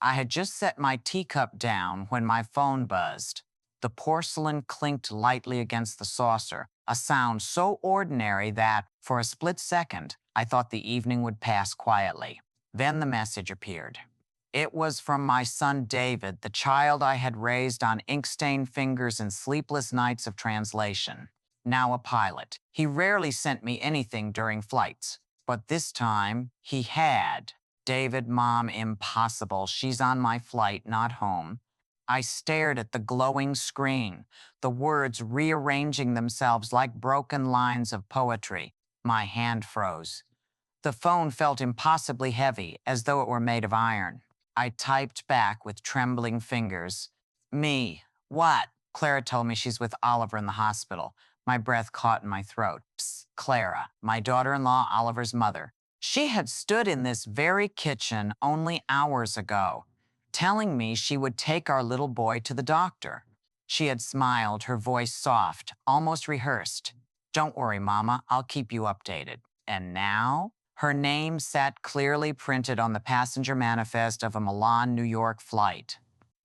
I had just set my teacup down when my phone buzzed. The porcelain clinked lightly against the saucer, a sound so ordinary that, for a split second, I thought the evening would pass quietly. Then the message appeared. It was from my son David, the child I had raised on ink-stained fingers and sleepless nights of translation. Now a pilot. He rarely sent me anything during flights, but this time he had. David, Mom, impossible. She's on my flight, not home. I stared at the glowing screen, the words rearranging themselves like broken lines of poetry. My hand froze. The phone felt impossibly heavy, as though it were made of iron. I typed back with trembling fingers. Me. What? Clara told me she's with Oliver in the hospital. My breath caught in my throat. Psst, Clara, my daughter-in-law, Oliver's mother. She had stood in this very kitchen only hours ago, telling me she would take our little boy to the doctor. She had smiled, her voice soft, almost rehearsed. Don't worry, Mama, I'll keep you updated. And now? Her name sat clearly printed on the passenger manifest of a Milan, New York flight.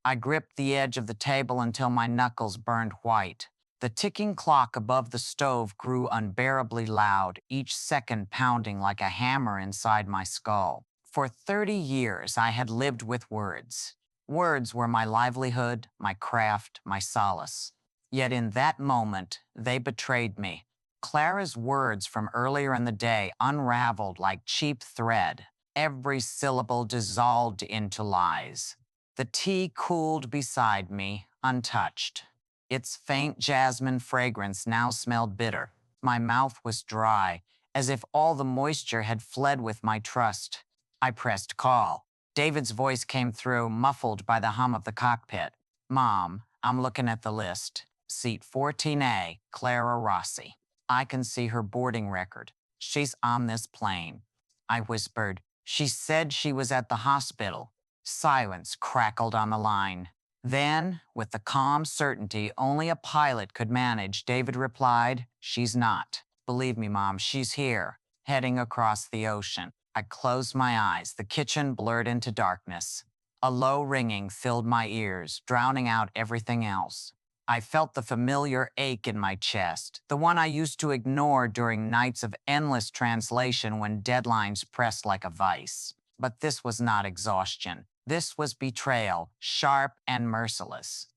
I gripped the edge of the table until my knuckles burned white. The ticking clock above the stove grew unbearably loud, each second pounding like a hammer inside my skull. For 30 years, I had lived with words. Words were my livelihood, my craft, my solace. Yet in that moment, they betrayed me. Clara's words from earlier in the day unraveled like cheap thread. Every syllable dissolved into lies. The tea cooled beside me, untouched. Its faint jasmine fragrance now smelled bitter. My mouth was dry, as if all the moisture had fled with my trust. I pressed call. David's voice came through, muffled by the hum of the cockpit. Mom, I'm looking at the list. Seat 14A, Clara Rossi. I can see her boarding record. She's on this plane. I whispered. She said she was at the hospital. Silence crackled on the line. Then, with the calm certainty only a pilot could manage, David replied, she's not. Believe me, Mom, she's here, heading across the ocean. I closed my eyes. The kitchen blurred into darkness. A low ringing filled my ears, drowning out everything else. I felt the familiar ache in my chest, the one I used to ignore during nights of endless translation when deadlines pressed like a vice. But this was not exhaustion. This was betrayal, sharp and merciless.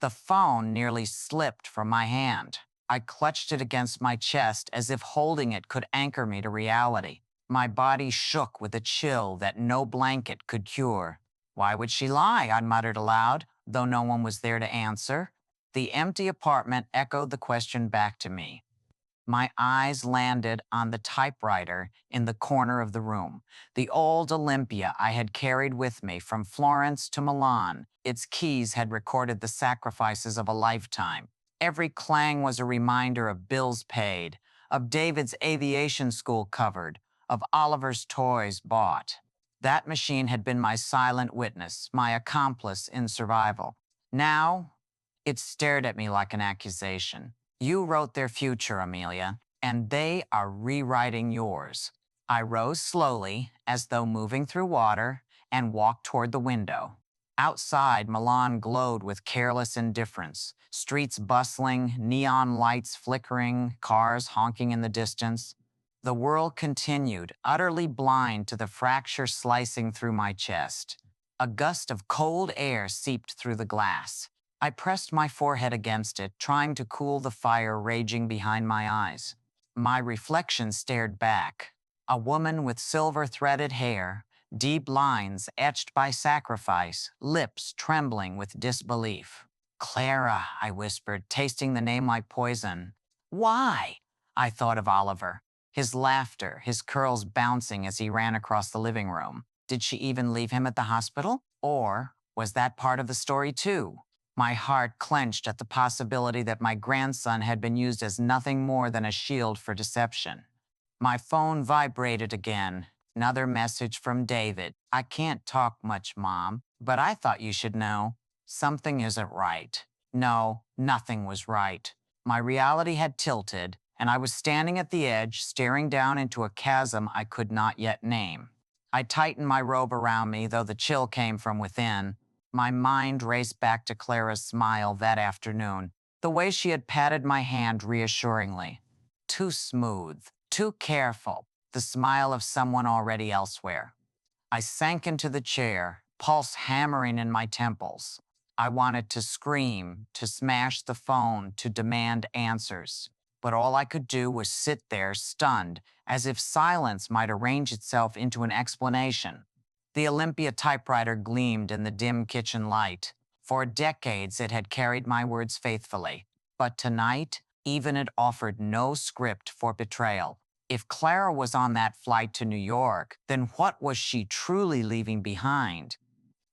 The phone nearly slipped from my hand. I clutched it against my chest as if holding it could anchor me to reality. My body shook with a chill that no blanket could cure. Why would she lie? I muttered aloud, though no one was there to answer. The empty apartment echoed the question back to me. My eyes landed on the typewriter in the corner of the room, the old Olympia I had carried with me from Florence to Milan. Its keys had recorded the sacrifices of a lifetime. Every clang was a reminder of bills paid, of David's aviation school covered, of Oliver's toys bought. That machine had been my silent witness, my accomplice in survival. Now, it stared at me like an accusation. You wrote their future, Amelia, and they are rewriting yours. I rose slowly, as though moving through water, and walked toward the window. Outside, Milan glowed with careless indifference, streets bustling, neon lights flickering, cars honking in the distance. The world continued, utterly blind to the fracture slicing through my chest. A gust of cold air seeped through the glass. I pressed my forehead against it, trying to cool the fire raging behind my eyes. My reflection stared back. A woman with silver-threaded hair, deep lines etched by sacrifice, lips trembling with disbelief. Clara, I whispered, tasting the name like poison. Why? I thought of Oliver. His laughter, his curls bouncing as he ran across the living room. Did she even leave him at the hospital? Or was that part of the story too? My heart clenched at the possibility that my grandson had been used as nothing more than a shield for deception. My phone vibrated again. Another message from David. I can't talk much, Mom, but I thought you should know. Something isn't right. No, nothing was right. My reality had tilted, and I was standing at the edge, staring down into a chasm I could not yet name. I tightened my robe around me, though the chill came from within. My mind raced back to Clara's smile that afternoon, the way she had patted my hand reassuringly. Too smooth, too careful, the smile of someone already elsewhere. I sank into the chair, pulse hammering in my temples. I wanted to scream, to smash the phone, to demand answers. But all I could do was sit there, stunned, as if silence might arrange itself into an explanation. The Olympia typewriter gleamed in the dim kitchen light. For decades, it had carried my words faithfully. But tonight, even it offered no script for betrayal. If Clara was on that flight to New York, then what was she truly leaving behind?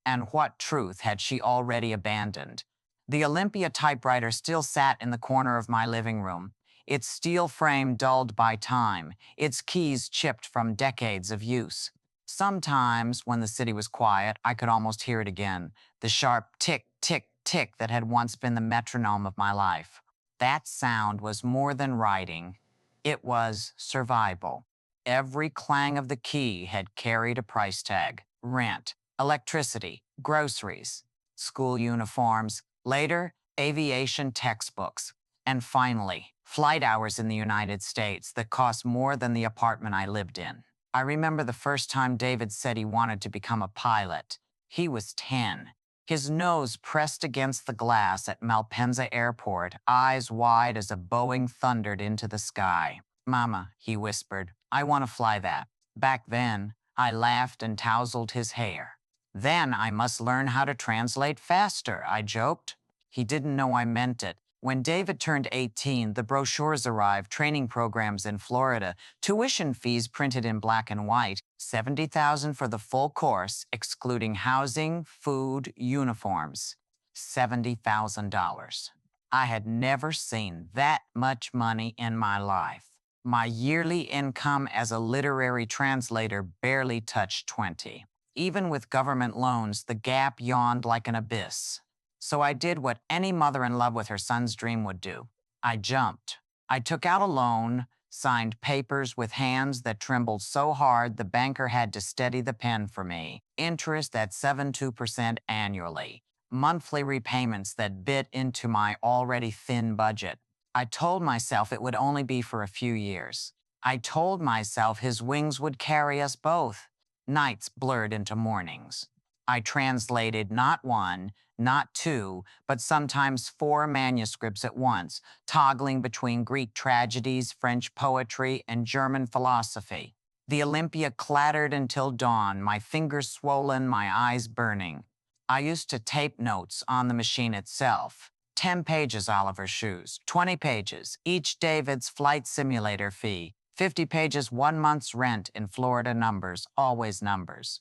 And what truth had she already abandoned? The Olympia typewriter still sat in the corner of my living room, its steel frame dulled by time, its keys chipped from decades of use. Sometimes, when the city was quiet, I could almost hear it again, the sharp tick, tick, tick that had once been the metronome of my life. That sound was more than writing. It was survival. Every clang of the key had carried a price tag: rent, electricity, groceries, school uniforms, later, aviation textbooks, and finally, flight hours in the United States that cost more than the apartment I lived in. I remember the first time David said he wanted to become a pilot. He was 10. His nose pressed against the glass at Malpensa Airport, eyes wide as a Boeing thundered into the sky. "Mama," he whispered, "I want to fly that." Back then, I laughed and tousled his hair. "Then I must learn how to translate faster," I joked. He didn't know I meant it. When David turned 18, the brochures arrived, training programs in Florida, tuition fees printed in black and white, $70,000 for the full course, excluding housing, food, uniforms. $70,000. I had never seen that much money in my life. My yearly income as a literary translator barely touched 20. Even with government loans, the gap yawned like an abyss. So I did what any mother in love with her son's dream would do. I jumped. I took out a loan, signed papers with hands that trembled so hard the banker had to steady the pen for me. Interest at 7.2% annually. Monthly repayments that bit into my already thin budget. I told myself it would only be for a few years. I told myself his wings would carry us both. Nights blurred into mornings. I translated not one, not two, but sometimes 4 manuscripts at once, toggling between Greek tragedies, French poetry, and German philosophy. The Olympia clattered until dawn, my fingers swollen, my eyes burning. I used to tape notes on the machine itself. 10 pages Oliver's shoes, 20 pages, each David's flight simulator fee, 50 pages 1 month's rent in Florida numbers, always numbers.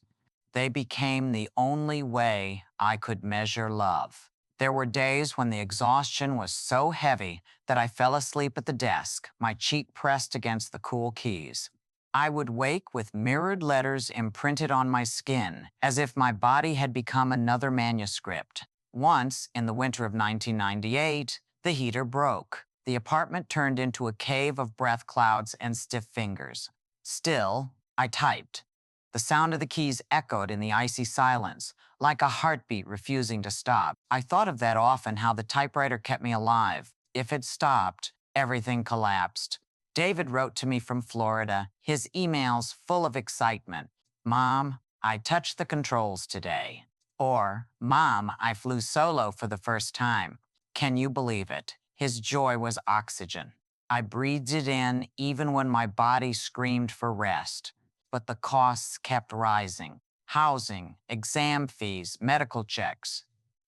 They became the only way I could measure love. There were days when the exhaustion was so heavy that I fell asleep at the desk, my cheek pressed against the cool keys. I would wake with mirrored letters imprinted on my skin, as if my body had become another manuscript. Once, in the winter of 1998, the heater broke. The apartment turned into a cave of breath clouds and stiff fingers. Still, I typed. The sound of the keys echoed in the icy silence, like a heartbeat refusing to stop. I thought of that often, how the typewriter kept me alive. If it stopped, everything collapsed. David wrote to me from Florida, his emails full of excitement. "Mom, I touched the controls today." Or, "Mom, I flew solo for the first time." Can you believe it? His joy was oxygen. I breathed it in even when my body screamed for rest. But the costs kept rising. Housing, exam fees, medical checks.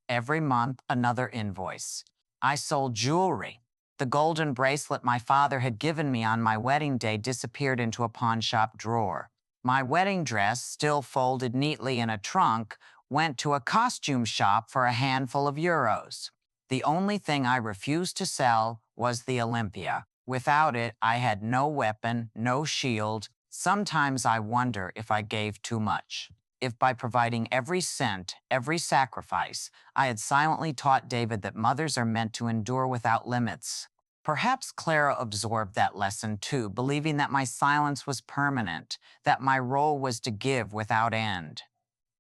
Every month, another invoice. I sold jewelry. The golden bracelet my father had given me on my wedding day disappeared into a pawn shop drawer. My wedding dress, still folded neatly in a trunk, went to a costume shop for a handful of euros. The only thing I refused to sell was the Olympia. Without it, I had no weapon, no shield. Sometimes I wonder if I gave too much. If by providing every cent, every sacrifice, I had silently taught David that mothers are meant to endure without limits. Perhaps Clara absorbed that lesson too, believing that my silence was permanent, that my role was to give without end.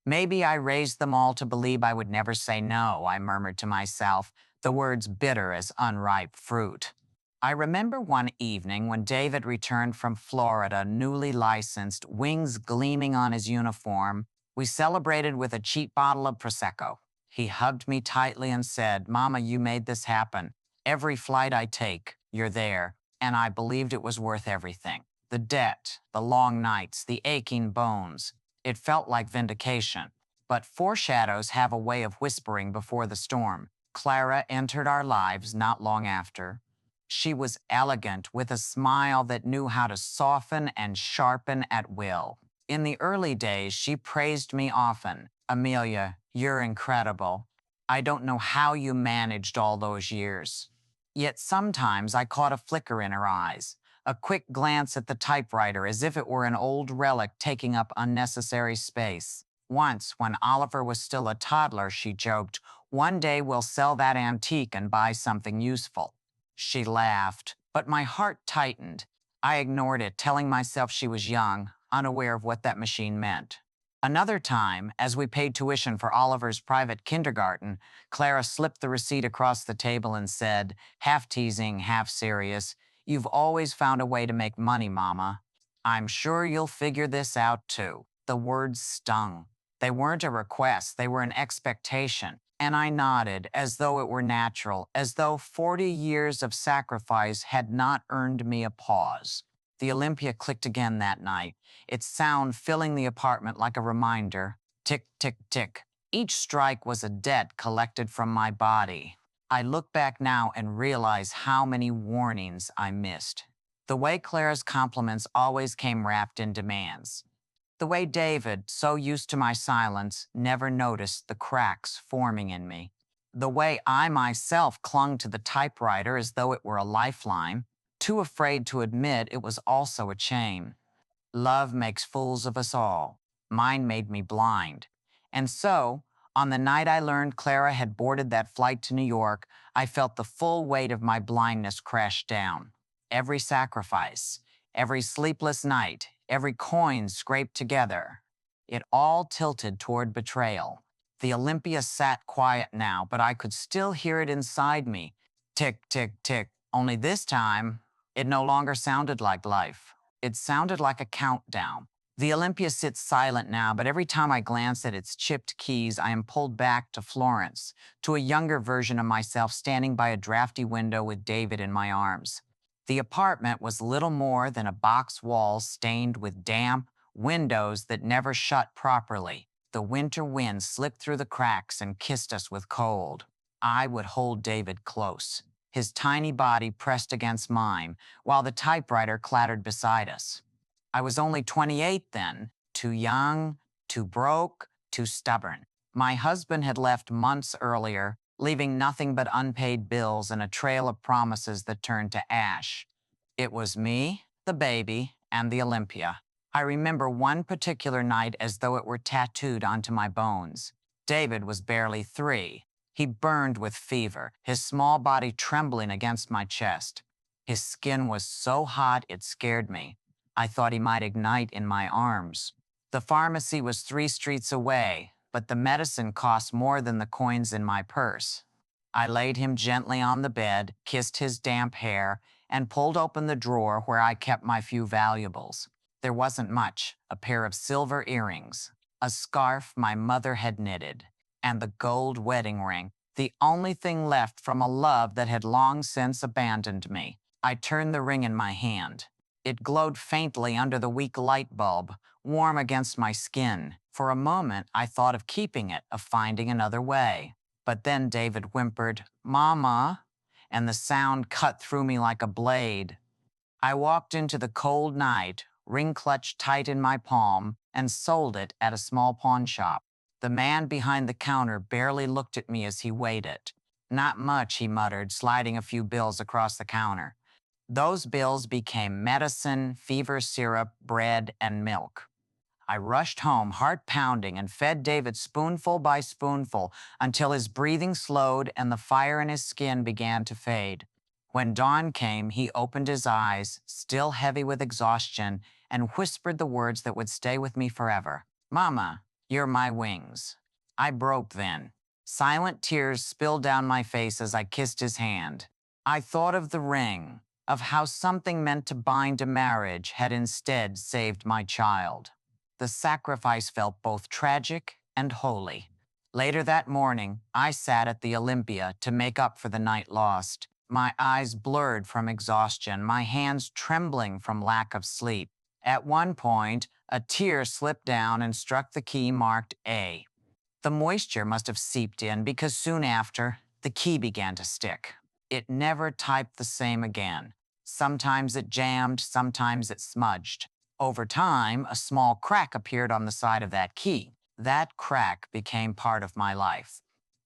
Maybe I raised them all to believe I would never say no, I murmured to myself, the words bitter as unripe fruit. I remember one evening when David returned from Florida, newly licensed, wings gleaming on his uniform. We celebrated with a cheap bottle of Prosecco. He hugged me tightly and said, Mama, you made this happen. Every flight I take, you're there. And I believed it was worth everything. The debt, the long nights, the aching bones. It felt like vindication. But foreshadows have a way of whispering before the storm. Clara entered our lives not long after. She was elegant, with a smile that knew how to soften and sharpen at will. In the early days, she praised me often. Amelia, you're incredible. I don't know how you managed all those years. Yet sometimes I caught a flicker in her eyes, a quick glance at the typewriter as if it were an old relic taking up unnecessary space. Once, when Oliver was still a toddler, she joked, one day we'll sell that antique and buy something useful. She laughed, but my heart tightened. I ignored it, telling myself she was young, unaware of what that machine meant. Another time, as we paid tuition for Oliver's private kindergarten, Clara slipped the receipt across the table and said, half teasing, half serious, you've always found a way to make money, Mama. I'm sure you'll figure this out, too. The words stung. They weren't a request, they were an expectation. And I nodded, as though it were natural, as though 40 years of sacrifice had not earned me a pause. The Olympia clicked again that night, its sound filling the apartment like a reminder. Tick, tick, tick. Each strike was a debt collected from my body. I look back now and realize how many warnings I missed. The way Clara's compliments always came wrapped in demands. The way David, so used to my silence, never noticed the cracks forming in me. The way I myself clung to the typewriter as though it were a lifeline, too afraid to admit it was also a chain. Love makes fools of us all. Mine made me blind. And so, on the night I learned Clara had boarded that flight to New York, I felt the full weight of my blindness crash down. Every sacrifice, every sleepless night, every coin scraped together. It all tilted toward betrayal. The Olympia sat quiet now, but I could still hear it inside me. Tick, tick, tick. Only this time, it no longer sounded like life. It sounded like a countdown. The Olympia sits silent now, but every time I glance at its chipped keys, I am pulled back to Florence, to a younger version of myself standing by a drafty window with David in my arms. The apartment was little more than a box wall stained with damp, windows that never shut properly. The winter wind slipped through the cracks and kissed us with cold. I would hold David close, his tiny body pressed against mine, while the typewriter clattered beside us. I was only 28 then, too young, too broke, too stubborn. My husband had left months earlier, leaving nothing but unpaid bills and a trail of promises that turned to ash. It was me, the baby, and the Olympia. I remember one particular night as though it were tattooed onto my bones. David was barely 3. He burned with fever, his small body trembling against my chest. His skin was so hot it scared me. I thought he might ignite in my arms. The pharmacy was 3 streets away, but the medicine cost more than the coins in my purse. I laid him gently on the bed, kissed his damp hair, and pulled open the drawer where I kept my few valuables. There wasn't much: a pair of silver earrings, a scarf my mother had knitted, and the gold wedding ring, the only thing left from a love that had long since abandoned me. I turned the ring in my hand. It glowed faintly under the weak light bulb, warm against my skin. For a moment, I thought of keeping it, of finding another way. But then David whimpered, "Mama," and the sound cut through me like a blade. I walked into the cold night, ring clutched tight in my palm, and sold it at a small pawn shop. The man behind the counter barely looked at me as he weighed it. "Not much," he muttered, sliding a few bills across the counter. Those bills became medicine, fever syrup, bread, and milk. I rushed home, heart pounding, and fed David spoonful by spoonful until his breathing slowed and the fire in his skin began to fade. When dawn came, he opened his eyes, still heavy with exhaustion, and whispered the words that would stay with me forever. Mama, you're my wings. I broke then. Silent tears spilled down my face as I kissed his hand. I thought of the ring, of how something meant to bind to marriage had instead saved my child. The sacrifice felt both tragic and holy. Later that morning, I sat at the Olympia to make up for the night lost, my eyes blurred from exhaustion, my hands trembling from lack of sleep. At one point, a tear slipped down and struck the key marked A. The moisture must have seeped in because soon after, the key began to stick. It never typed the same again. Sometimes it jammed, sometimes it smudged. Over time, a small crack appeared on the side of that key. That crack became part of my life.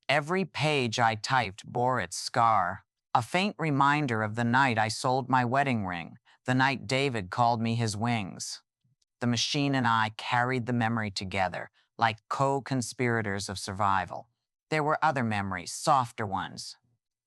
Every page I typed bore its scar, a faint reminder of the night I sold my wedding ring, the night David called me his wings. The machine and I carried the memory together, like co-conspirators of survival. There were other memories, softer ones.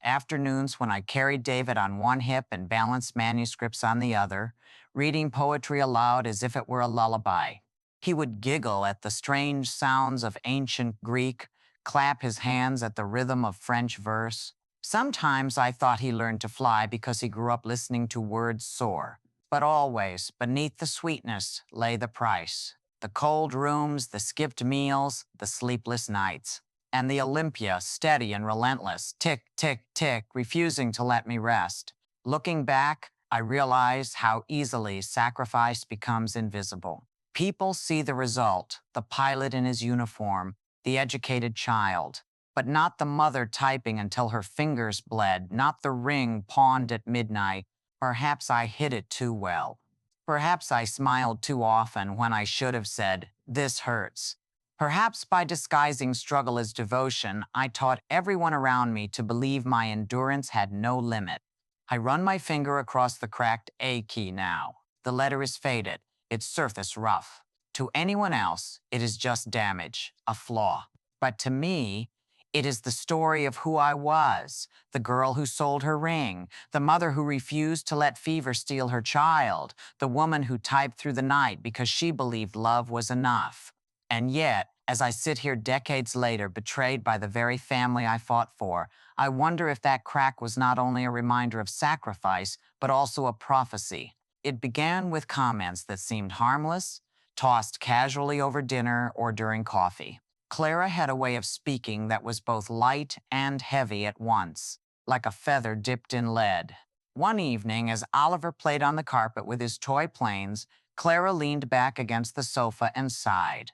Afternoons when I carried David on one hip and balanced manuscripts on the other, reading poetry aloud as if it were a lullaby. He would giggle at the strange sounds of ancient Greek, clap his hands at the rhythm of French verse. Sometimes I thought he learned to fly because he grew up listening to words soar. But always, beneath the sweetness, lay the price. The cold rooms, the skipped meals, the sleepless nights. And the Olympia, steady and relentless, tick, tick, tick, refusing to let me rest. Looking back, I realized how easily sacrifice becomes invisible. People see the result, the pilot in his uniform, the educated child, but not the mother typing until her fingers bled, not the ring pawned at midnight. Perhaps I hid it too well. Perhaps I smiled too often when I should have said, "This hurts." Perhaps by disguising struggle as devotion, I taught everyone around me to believe my endurance had no limit. I run my finger across the cracked A key now. The letter is faded, its surface rough. To anyone else, it is just damage, a flaw. But to me, it is the story of who I was, the girl who sold her ring, the mother who refused to let fever steal her child, the woman who typed through the night because she believed love was enough. And yet, as I sit here decades later, betrayed by the very family I fought for, I wonder if that crack was not only a reminder of sacrifice, but also a prophecy. It began with comments that seemed harmless, tossed casually over dinner or during coffee. Clara had a way of speaking that was both light and heavy at once, like a feather dipped in lead. One evening, as Oliver played on the carpet with his toy planes, Clara leaned back against the sofa and sighed.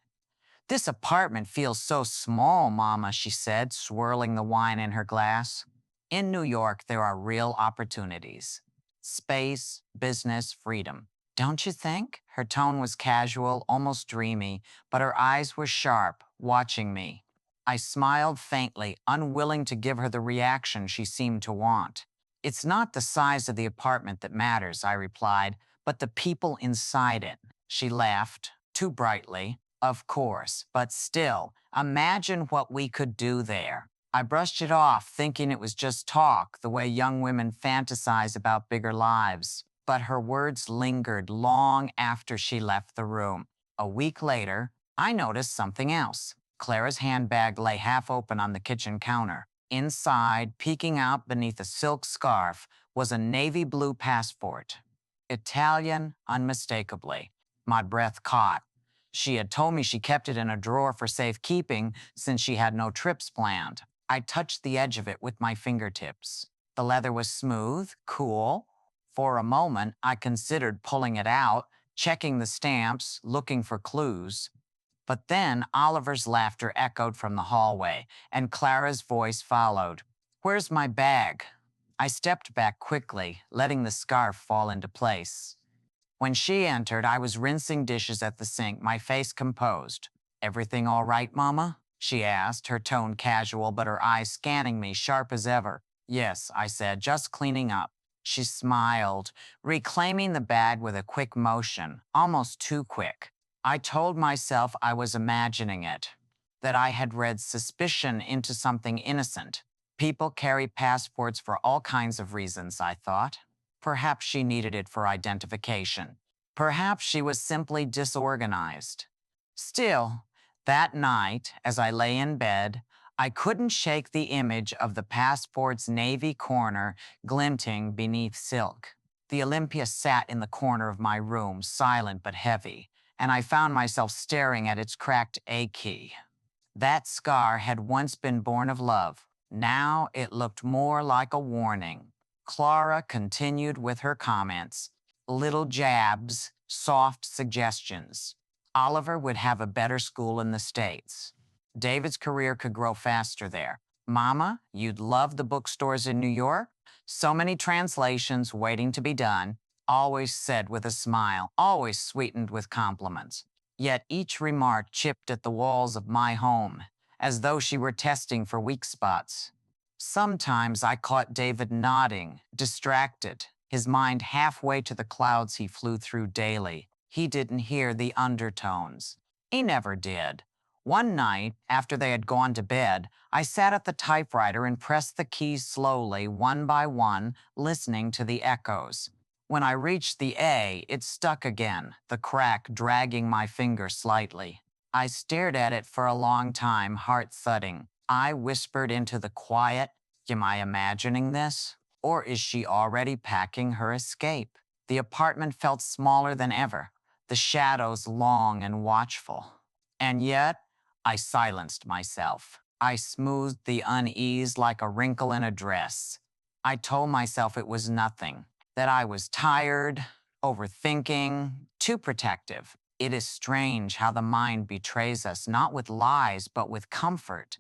"This apartment feels so small, Mama," she said, swirling the wine in her glass. In New York, there are real opportunities. Space, business, freedom. Don't you think? Her tone was casual, almost dreamy, but her eyes were sharp, watching me. I smiled faintly, unwilling to give her the reaction she seemed to want. "It's not the size of the apartment that matters," I replied, "but the people inside it." She laughed, too brightly. "Of course, but still, imagine what we could do there." I brushed it off, thinking it was just talk, the way young women fantasize about bigger lives. But her words lingered long after she left the room. A week later, I noticed something else. Clara's handbag lay half open on the kitchen counter. Inside, peeking out beneath a silk scarf, was a navy blue passport. Italian, unmistakably. My breath caught. She had told me she kept it in a drawer for safekeeping since she had no trips planned. I touched the edge of it with my fingertips. The leather was smooth, cool. For a moment, I considered pulling it out, checking the stamps, looking for clues. But then Oliver's laughter echoed from the hallway, and Clara's voice followed. "Where's my bag?" I stepped back quickly, letting the scarf fall into place. When she entered, I was rinsing dishes at the sink, my face composed. "Everything all right, Mama?" she asked, her tone casual, but her eyes scanning me, sharp as ever. "Yes," I said, "just cleaning up." She smiled, reclaiming the bag with a quick motion, almost too quick. I told myself I was imagining it, that I had read suspicion into something innocent. People carry passports for all kinds of reasons, I thought. Perhaps she needed it for identification. Perhaps she was simply disorganized. Still, that night, as I lay in bed, I couldn't shake the image of the passport's navy corner glinting beneath silk. The Olympia sat in the corner of my room, silent but heavy, and I found myself staring at its cracked A key. That scar had once been born of love. Now it looked more like a warning. Clara continued with her comments, little jabs, soft suggestions. Oliver would have a better school in the States. David's career could grow faster there. Mama, you'd love the bookstores in New York. So many translations waiting to be done, always said with a smile, always sweetened with compliments. Yet each remark chipped at the walls of my home, as though she were testing for weak spots. Sometimes I caught David nodding, distracted, his mind halfway to the clouds he flew through daily. He didn't hear the undertones. He never did. One night, after they had gone to bed, I sat at the typewriter and pressed the keys slowly, one by one, listening to the echoes. When I reached the A, it stuck again, the crack dragging my finger slightly. I stared at it for a long time, heart thudding. I whispered into the quiet, am I imagining this? Or is she already packing her escape? The apartment felt smaller than ever, the shadows long and watchful. And yet, I silenced myself. I smoothed the unease like a wrinkle in a dress. I told myself it was nothing, that I was tired, overthinking, too protective. It is strange how the mind betrays us, not with lies, but with comfort.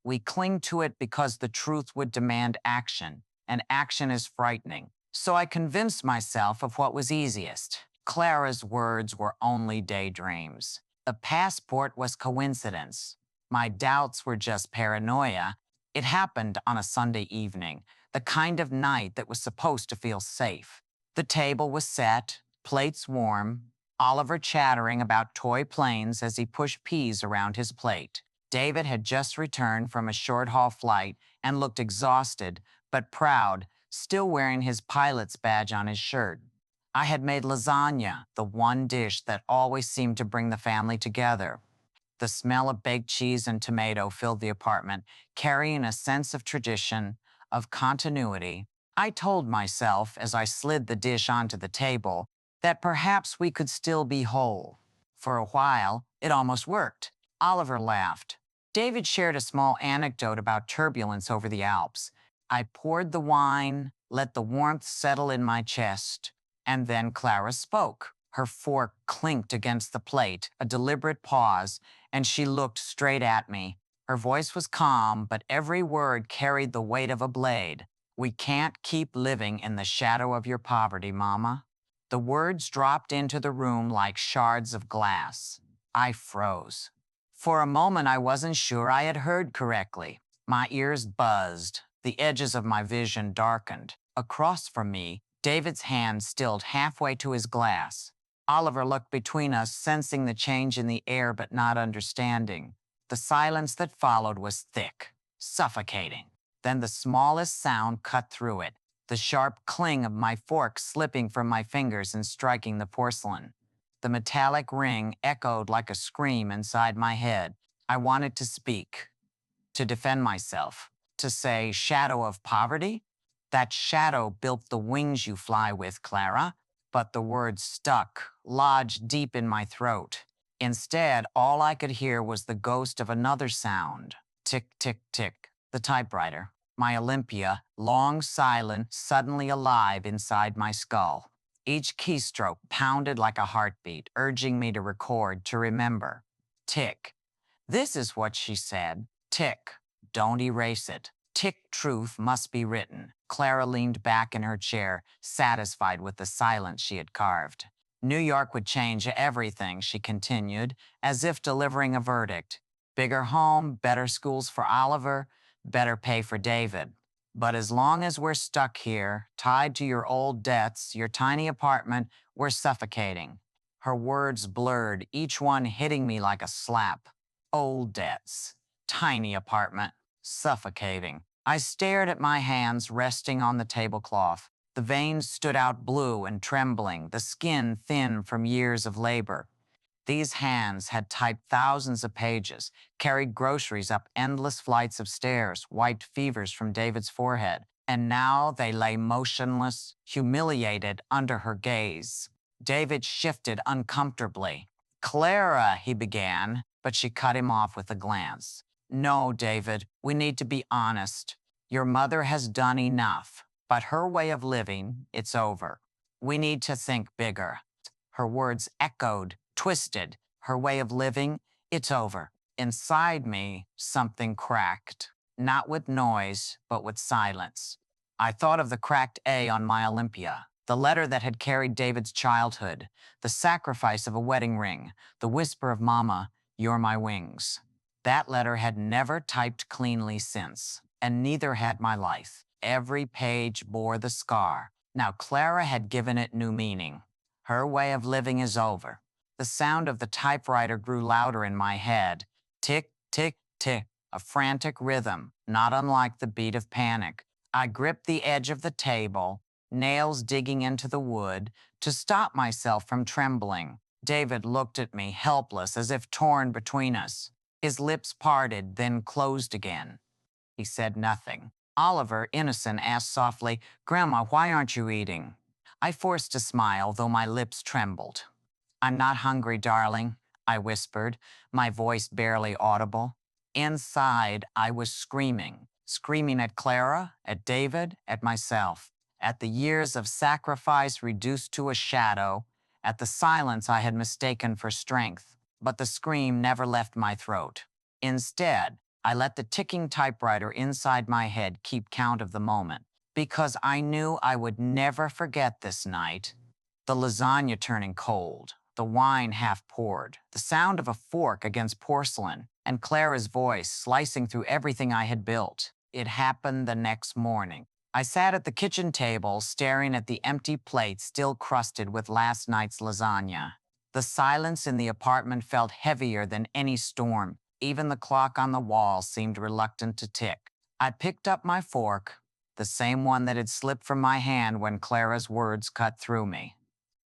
We cling to it because the truth would demand action, and action is frightening. So I convinced myself of what was easiest. Clara's words were only daydreams. The passport was coincidence. My doubts were just paranoia. It happened on a Sunday evening, the kind of night that was supposed to feel safe. The table was set, plates warm, Oliver chattering about toy planes as he pushed peas around his plate. David had just returned from a short-haul flight and looked exhausted, but proud, still wearing his pilot's badge on his shirt. I had made lasagna, the one dish that always seemed to bring the family together. The smell of baked cheese and tomato filled the apartment, carrying a sense of tradition, of continuity. I told myself, as I slid the dish onto the table, that perhaps we could still be whole. For a while, it almost worked. Oliver laughed. David shared a small anecdote about turbulence over the Alps. I poured the wine, let the warmth settle in my chest, and then Clara spoke. Her fork clinked against the plate, a deliberate pause, and she looked straight at me. Her voice was calm, but every word carried the weight of a blade. We can't keep living in the shadow of your poverty, Mama. The words dropped into the room like shards of glass. I froze. For a moment, I wasn't sure I had heard correctly. My ears buzzed. The edges of my vision darkened. Across from me, David's hand stilled halfway to his glass. Oliver looked between us, sensing the change in the air but not understanding. The silence that followed was thick, suffocating. Then the smallest sound cut through it, the sharp cling of my fork slipping from my fingers and striking the porcelain. The metallic ring echoed like a scream inside my head. I wanted to speak, to defend myself, to say, shadow of poverty? That shadow built the wings you fly with, Clara. But the words stuck, lodged deep in my throat. Instead, all I could hear was the ghost of another sound. Tick, tick, tick. The typewriter. My Olympia, long silent, suddenly alive inside my skull. Each keystroke pounded like a heartbeat, urging me to record, to remember. Tick. This is what she said. Tick. Don't erase it. Tick, truth must be written. Clara leaned back in her chair, satisfied with the silence she had carved. New York would change everything, she continued, as if delivering a verdict. Bigger home, better schools for Oliver, better pay for David. But as long as we're stuck here, tied to your old debts, your tiny apartment, we're suffocating. Her words blurred, each one hitting me like a slap. Old debts, tiny apartment, suffocating. I stared at my hands resting on the tablecloth. The veins stood out blue and trembling, the skin thin from years of labor. These hands had typed thousands of pages, carried groceries up endless flights of stairs, wiped fevers from David's forehead, and now they lay motionless, humiliated under her gaze. David shifted uncomfortably. Clara, he began, but she cut him off with a glance. No, David, we need to be honest. Your mother has done enough, but her way of living, it's over. We need to think bigger. Her words echoed, twisted. Her way of living, it's over. Inside me, something cracked. Not with noise, but with silence. I thought of the cracked A on my Olympia, the letter that had carried David's childhood, the sacrifice of a wedding ring, the whisper of Mama, you're my wings. That letter had never typed cleanly since, and neither had my life. Every page bore the scar. Now Clara had given it new meaning. Her way of living is over. The sound of the typewriter grew louder in my head. Tick, tick, tick, a frantic rhythm, not unlike the beat of panic. I gripped the edge of the table, nails digging into the wood, to stop myself from trembling. David looked at me, helpless, as if torn between us. His lips parted, then closed again. He said nothing. Oliver, innocent, asked softly, Grandma, why aren't you eating? I forced a smile, though my lips trembled. I'm not hungry, darling, I whispered, my voice barely audible. Inside, I was screaming at Clara, at David, at myself, at the years of sacrifice reduced to a shadow, at the silence I had mistaken for strength. But the scream never left my throat. Instead, I let the ticking typewriter inside my head keep count of the moment, because I knew I would never forget this night. The lasagna turning cold, the wine half poured, the sound of a fork against porcelain, and Clara's voice slicing through everything I had built. It happened the next morning. I sat at the kitchen table, staring at the empty plate still crusted with last night's lasagna. The silence in the apartment felt heavier than any storm. Even the clock on the wall seemed reluctant to tick. I picked up my fork, the same one that had slipped from my hand when Clara's words cut through me.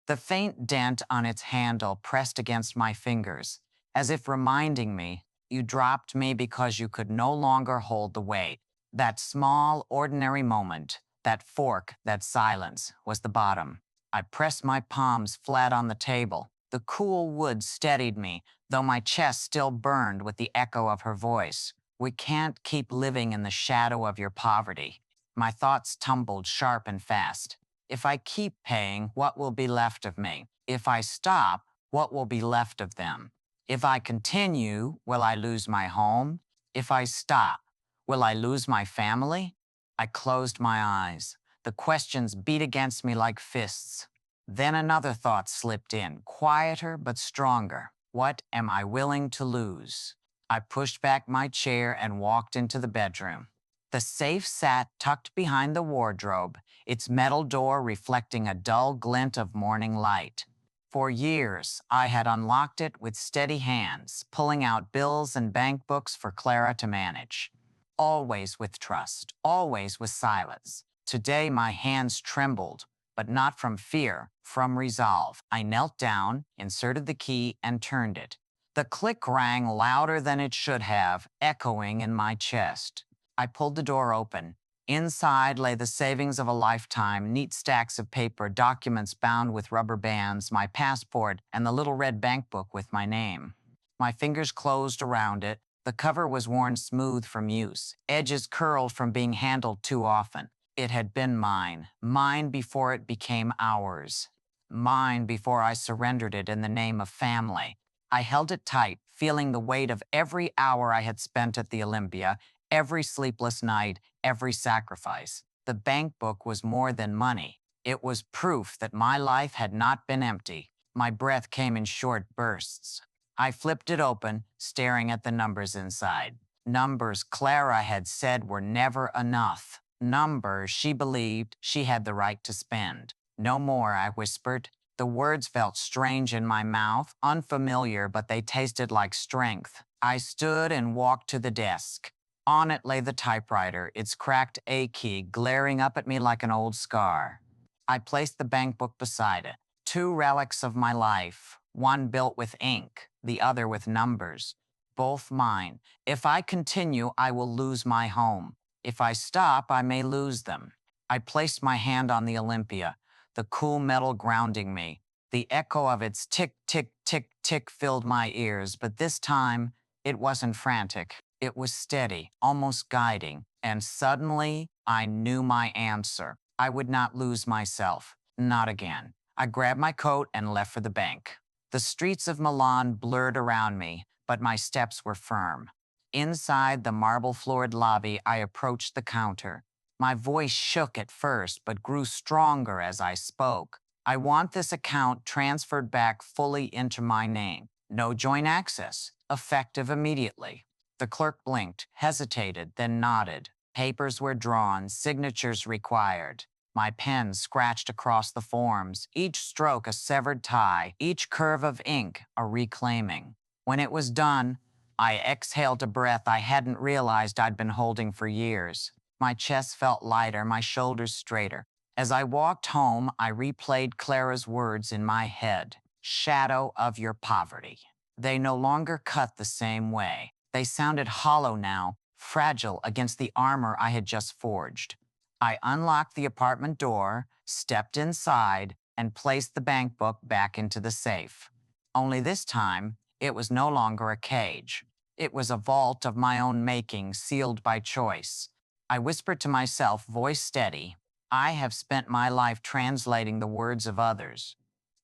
The faint dent on its handle pressed against my fingers, as if reminding me, you dropped me because you could no longer hold the weight. That small, ordinary moment, that fork, that silence, was the bottom. I pressed my palms flat on the table. The cool wood steadied me, though my chest still burned with the echo of her voice. We can't keep living in the shadow of your poverty. My thoughts tumbled sharp and fast. If I keep paying, what will be left of me? If I stop, what will be left of them? If I continue, will I lose my home? If I stop, will I lose my family? I closed my eyes. The questions beat against me like fists. Then another thought slipped in, quieter but stronger. What am I willing to lose? I pushed back my chair and walked into the bedroom. The safe sat tucked behind the wardrobe, its metal door reflecting a dull glint of morning light. For years, I had unlocked it with steady hands, pulling out bills and bank books for Clara to manage. Always with trust, always with silence. Today, my hands trembled, but not from fear, from resolve. I knelt down, inserted the key, and turned it. The click rang louder than it should have, echoing in my chest. I pulled the door open. Inside lay the savings of a lifetime, neat stacks of paper, documents bound with rubber bands, my passport, and the little red bank book with my name. My fingers closed around it. The cover was worn smooth from use, edges curled from being handled too often. It had been mine before it became ours, mine before I surrendered it in the name of family. I held it tight, feeling the weight of every hour I had spent at the Olympia, every sleepless night, every sacrifice. The bank book was more than money. It was proof that my life had not been empty. My breath came in short bursts. I flipped it open, staring at the numbers inside. Numbers Clara had said were never enough. Numbers she believed she had the right to spend. No more, I whispered. The words felt strange in my mouth, unfamiliar, but they tasted like strength. I stood and walked to the desk. On it lay the typewriter, its cracked A key glaring up at me like an old scar. I placed the bank book beside it. Two relics of my life, one built with ink, the other with numbers. Both mine. If I continue, I will lose my home. If I stop, I may lose them. I placed my hand on the Olympia, the cool metal grounding me. The echo of its tick, tick, tick, tick filled my ears, but this time it wasn't frantic. It was steady, almost guiding, and suddenly I knew my answer. I would not lose myself. Not again. I grabbed my coat and left for the bank. The streets of Milan blurred around me, but my steps were firm. Inside the marble-floored lobby, I approached the counter. My voice shook at first, but grew stronger as I spoke. I want this account transferred back fully into my name. No joint access. Effective immediately. The clerk blinked, hesitated, then nodded. Papers were drawn, signatures required. My pen scratched across the forms, each stroke a severed tie, each curve of ink a reclaiming. When it was done, I exhaled a breath I hadn't realized I'd been holding for years. My chest felt lighter, my shoulders straighter. As I walked home, I replayed Clara's words in my head. Shadow of your poverty. They no longer cut the same way. They sounded hollow now, fragile against the armor I had just forged. I unlocked the apartment door, stepped inside, and placed the bank book back into the safe. Only this time, it was no longer a cage. It was a vault of my own making, sealed by choice. I whispered to myself, voice steady, I have spent my life translating the words of others.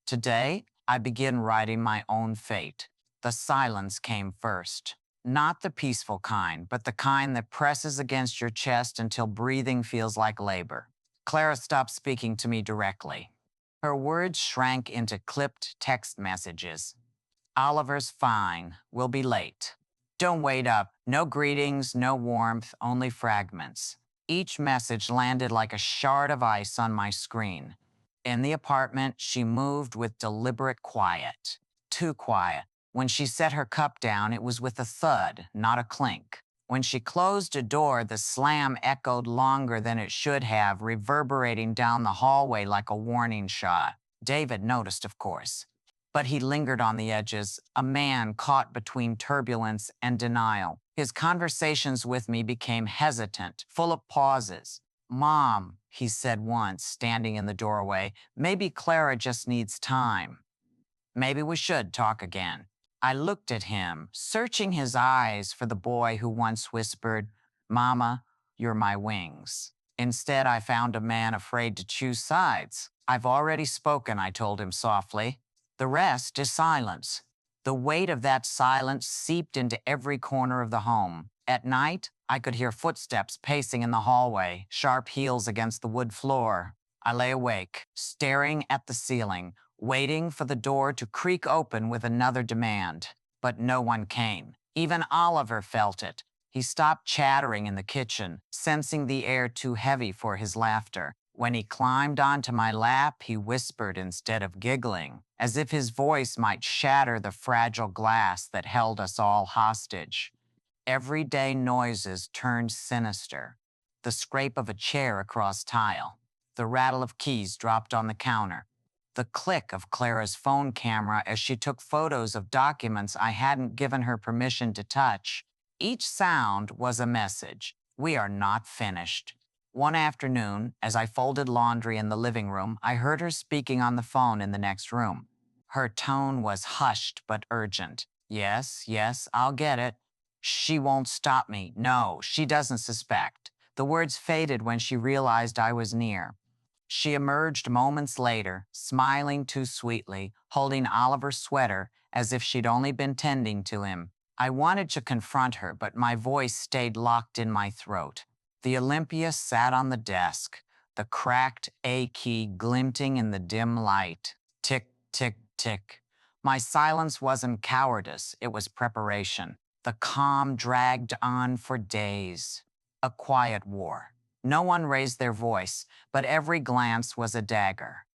Today, I begin writing my own fate. The silence came first. Not the peaceful kind, but the kind that presses against your chest until breathing feels like labor. Clara stopped speaking to me directly. Her words shrank into clipped text messages. Oliver's fine. We'll be late. Don't wait up. No greetings, no warmth, only fragments. Each message landed like a shard of ice on my screen. In the apartment, she moved with deliberate quiet. Too quiet. When she set her cup down, it was with a thud, not a clink. When she closed a door, the slam echoed longer than it should have, reverberating down the hallway like a warning shot. David noticed, of course. But he lingered on the edges, a man caught between turbulence and denial. His conversations with me became hesitant, full of pauses. Mom, he said once, standing in the doorway, maybe Clara just needs time. Maybe we should talk again. I looked at him, searching his eyes for the boy who once whispered, Mama, you're my wings. Instead, I found a man afraid to choose sides. I've already spoken, I told him softly. The rest is silence. The weight of that silence seeped into every corner of the home. At night, I could hear footsteps pacing in the hallway, sharp heels against the wood floor. I lay awake, staring at the ceiling, waiting for the door to creak open with another demand. But no one came. Even Oliver felt it. He stopped chattering in the kitchen, sensing the air too heavy for his laughter. When he climbed onto my lap, he whispered instead of giggling, as if his voice might shatter the fragile glass that held us all hostage. Everyday noises turned sinister. The scrape of a chair across tile. The rattle of keys dropped on the counter. The click of Clara's phone camera as she took photos of documents I hadn't given her permission to touch. Each sound was a message. We are not finished. One afternoon, as I folded laundry in the living room, I heard her speaking on the phone in the next room. Her tone was hushed but urgent. Yes, I'll get it. She won't stop me. No, she doesn't suspect. The words faded when she realized I was near. She emerged moments later, smiling too sweetly, holding Oliver's sweater as if she'd only been tending to him. I wanted to confront her, but my voice stayed locked in my throat. The Olympia sat on the desk, the cracked A key glinting in the dim light. Tick, tick, tick. My silence wasn't cowardice, it was preparation. The calm dragged on for days. A quiet war. No one raised their voice, but every glance was a dagger.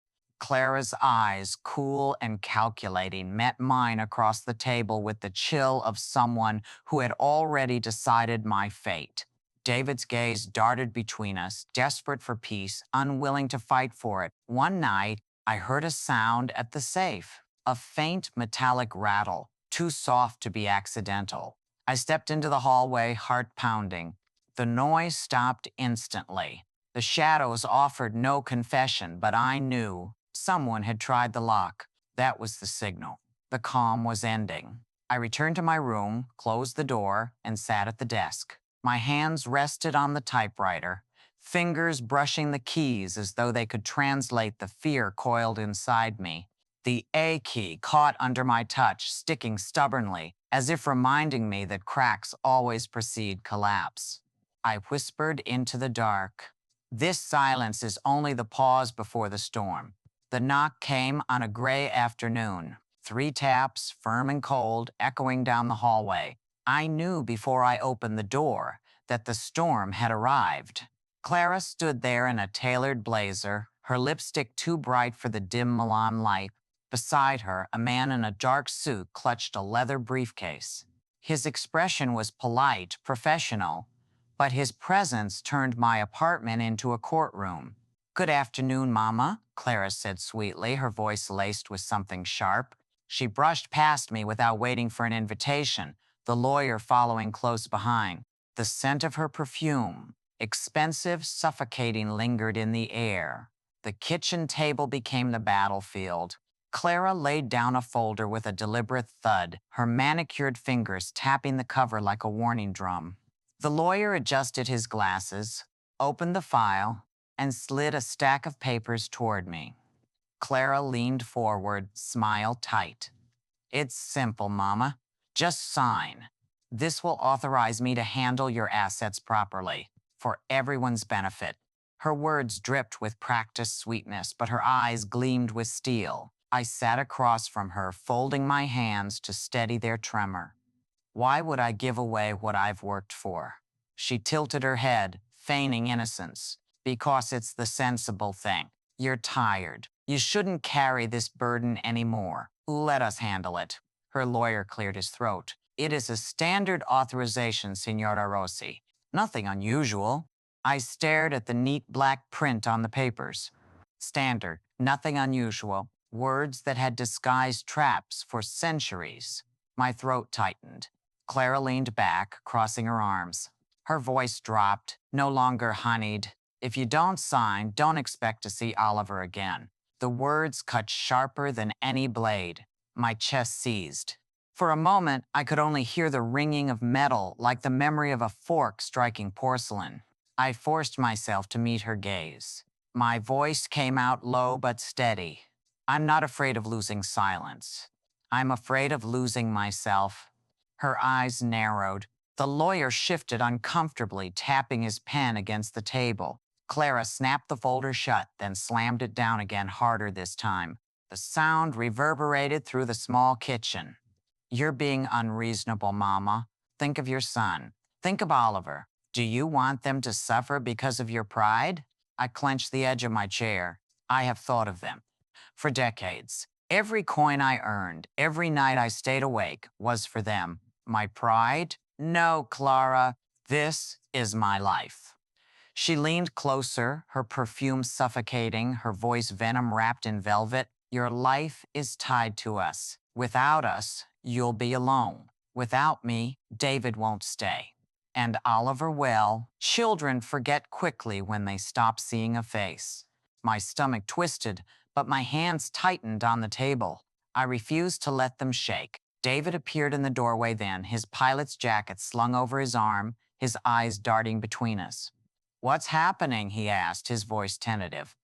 Clara's eyes, cool and calculating, met mine across the table with the chill of someone who had already decided my fate. David's gaze darted between us, desperate for peace, unwilling to fight for it. One night, I heard a sound at the safe, a faint metallic rattle, too soft to be accidental. I stepped into the hallway, heart pounding. The noise stopped instantly. The shadows offered no confession, but I knew someone had tried the lock. That was the signal. The calm was ending. I returned to my room, closed the door, and sat at the desk. My hands rested on the typewriter, fingers brushing the keys as though they could translate the fear coiled inside me. The A key caught under my touch, sticking stubbornly, as if reminding me that cracks always precede collapse. I whispered into the dark. This silence is only the pause before the storm. The knock came on a gray afternoon. 3 taps, firm and cold, echoing down the hallway. I knew before I opened the door that the storm had arrived. Clara stood there in a tailored blazer, her lipstick too bright for the dim Milan light. Beside her, a man in a dark suit clutched a leather briefcase. His expression was polite, professional, but his presence turned my apartment into a courtroom. "Good afternoon, Mama," Clara said sweetly, her voice laced with something sharp. She brushed past me without waiting for an invitation, the lawyer following close behind. The scent of her perfume, expensive, suffocating, lingered in the air. The kitchen table became the battlefield. Clara laid down a folder with a deliberate thud, her manicured fingers tapping the cover like a warning drum. The lawyer adjusted his glasses, opened the file, and slid a stack of papers toward me. Clara leaned forward, smile tight. "It's simple, Mama. Just sign. This will authorize me to handle your assets properly, for everyone's benefit." Her words dripped with practiced sweetness, but her eyes gleamed with steel. I sat across from her, folding my hands to steady their tremor. "Why would I give away what I've worked for?" She tilted her head, feigning innocence. "Because it's the sensible thing. You're tired. You shouldn't carry this burden anymore. Let us handle it." Her lawyer cleared his throat. "It is a standard authorization, Signora Rossi. Nothing unusual." I stared at the neat black print on the papers. Standard, nothing unusual. Words that had disguised traps for centuries. My throat tightened. Clara leaned back, crossing her arms. Her voice dropped, no longer honeyed. "If you don't sign, don't expect to see Oliver again." The words cut sharper than any blade. My chest seized. For a moment, I could only hear the ringing of metal, like the memory of a fork striking porcelain. I forced myself to meet her gaze. My voice came out low but steady. "I'm not afraid of losing silence. I'm afraid of losing myself." Her eyes narrowed. The lawyer shifted uncomfortably, tapping his pen against the table. Clara snapped the folder shut, then slammed it down again, harder this time. The sound reverberated through the small kitchen. "You're being unreasonable, Mama. Think of your son. Think of Oliver. Do you want them to suffer because of your pride?" I clenched the edge of my chair. "I have thought of them. For decades. Every coin I earned, every night I stayed awake, was for them. My pride? No, Clara. This is my life." She leaned closer, her perfume suffocating, her voice venom wrapped in velvet. "Your life is tied to us. Without us, you'll be alone. Without me, David won't stay. And Oliver, well, children forget quickly when they stop seeing a face." My stomach twisted, but my hands tightened on the table. I refused to let them shake. David appeared in the doorway then, his pilot's jacket slung over his arm, his eyes darting between us. "What's happening?" he asked, his voice tentative.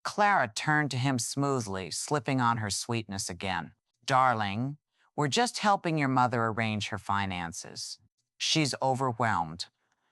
Clara turned to him smoothly, slipping on her sweetness again. "Darling, we're just helping your mother arrange her finances. She's overwhelmed.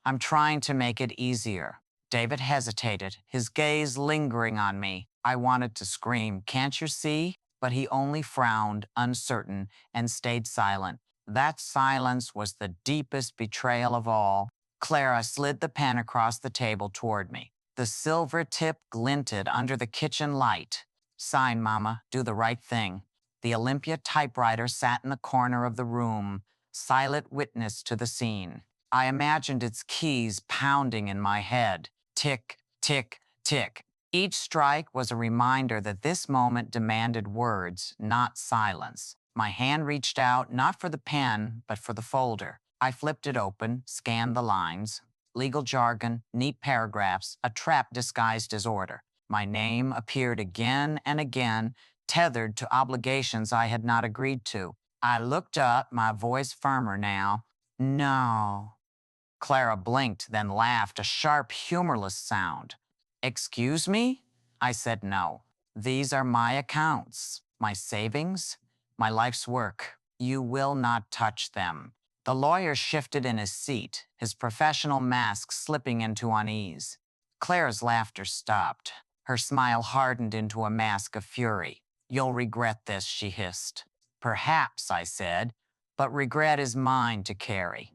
I'm trying to make it easier." David hesitated, his gaze lingering on me. I wanted to scream, "Can't you see?" But he only frowned, uncertain, and stayed silent. That silence was the deepest betrayal of all. Clara slid the pen across the table toward me. The silver tip glinted under the kitchen light. Sign, Mama. Do the right thing. The Olympia typewriter sat in the corner of the room, silent witness to the scene. I imagined its keys pounding in my head. Tick, tick, tick. Each strike was a reminder that this moment demanded words, not silence. My hand reached out, not for the pen, but for the folder. I flipped it open, scanned the lines. Legal jargon, neat paragraphs, a trap disguised as order. My name appeared again and again, tethered to obligations I had not agreed to. I looked up, my voice firmer now. No. Clara blinked, then laughed, a sharp, humorless sound. Excuse me? I said no. These are my accounts, my savings, my life's work. You will not touch them. The lawyer shifted in his seat, his professional mask slipping into unease. Clara's laughter stopped. Her smile hardened into a mask of fury. You'll regret this, she hissed. Perhaps, I said, but regret is mine to carry,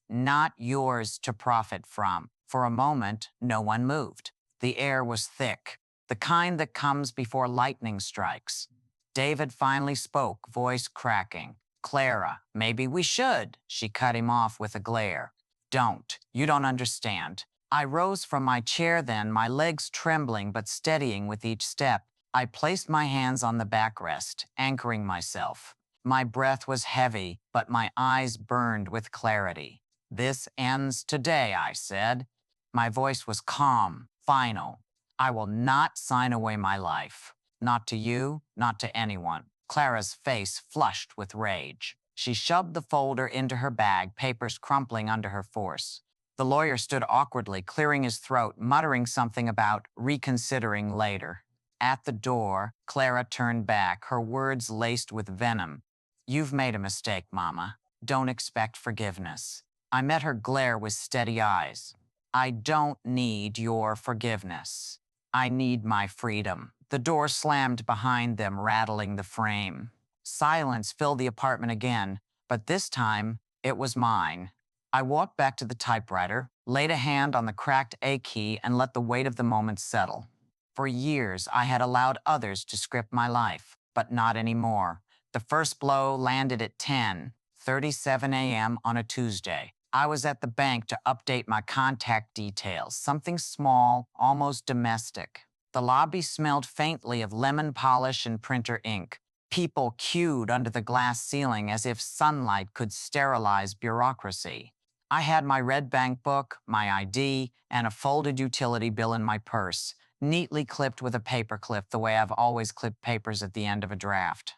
not yours to profit from. For a moment, no one moved. The air was thick, the kind that comes before lightning strikes. David finally spoke, voice cracking. Clara, maybe we should. She cut him off with a glare. Don't. You don't understand. I rose from my chair then, my legs trembling but steadying with each step. I placed my hands on the backrest, anchoring myself. My breath was heavy, but my eyes burned with clarity. This ends today, I said. My voice was calm, final. I will not sign away my life. Not to you, not to anyone. Clara's face flushed with rage. She shoved the folder into her bag, papers crumpling under her force. The lawyer stood awkwardly, clearing his throat, muttering something about reconsidering later. At the door, Clara turned back, her words laced with venom. You've made a mistake, Mama. Don't expect forgiveness. I met her glare with steady eyes. I don't need your forgiveness. I need my freedom. The door slammed behind them, rattling the frame. Silence filled the apartment again, but this time it was mine. I walked back to the typewriter, laid a hand on the cracked A key, and let the weight of the moment settle. For years, I had allowed others to script my life, but not anymore. The first blow landed at 10:37 a.m. on a Tuesday. I was at the bank to update my contact details, something small, almost domestic. The lobby smelled faintly of lemon polish and printer ink. People queued under the glass ceiling as if sunlight could sterilize bureaucracy. I had my red bank book, my ID, and a folded utility bill in my purse, neatly clipped with a paper clip the way I've always clipped papers at the end of a draft.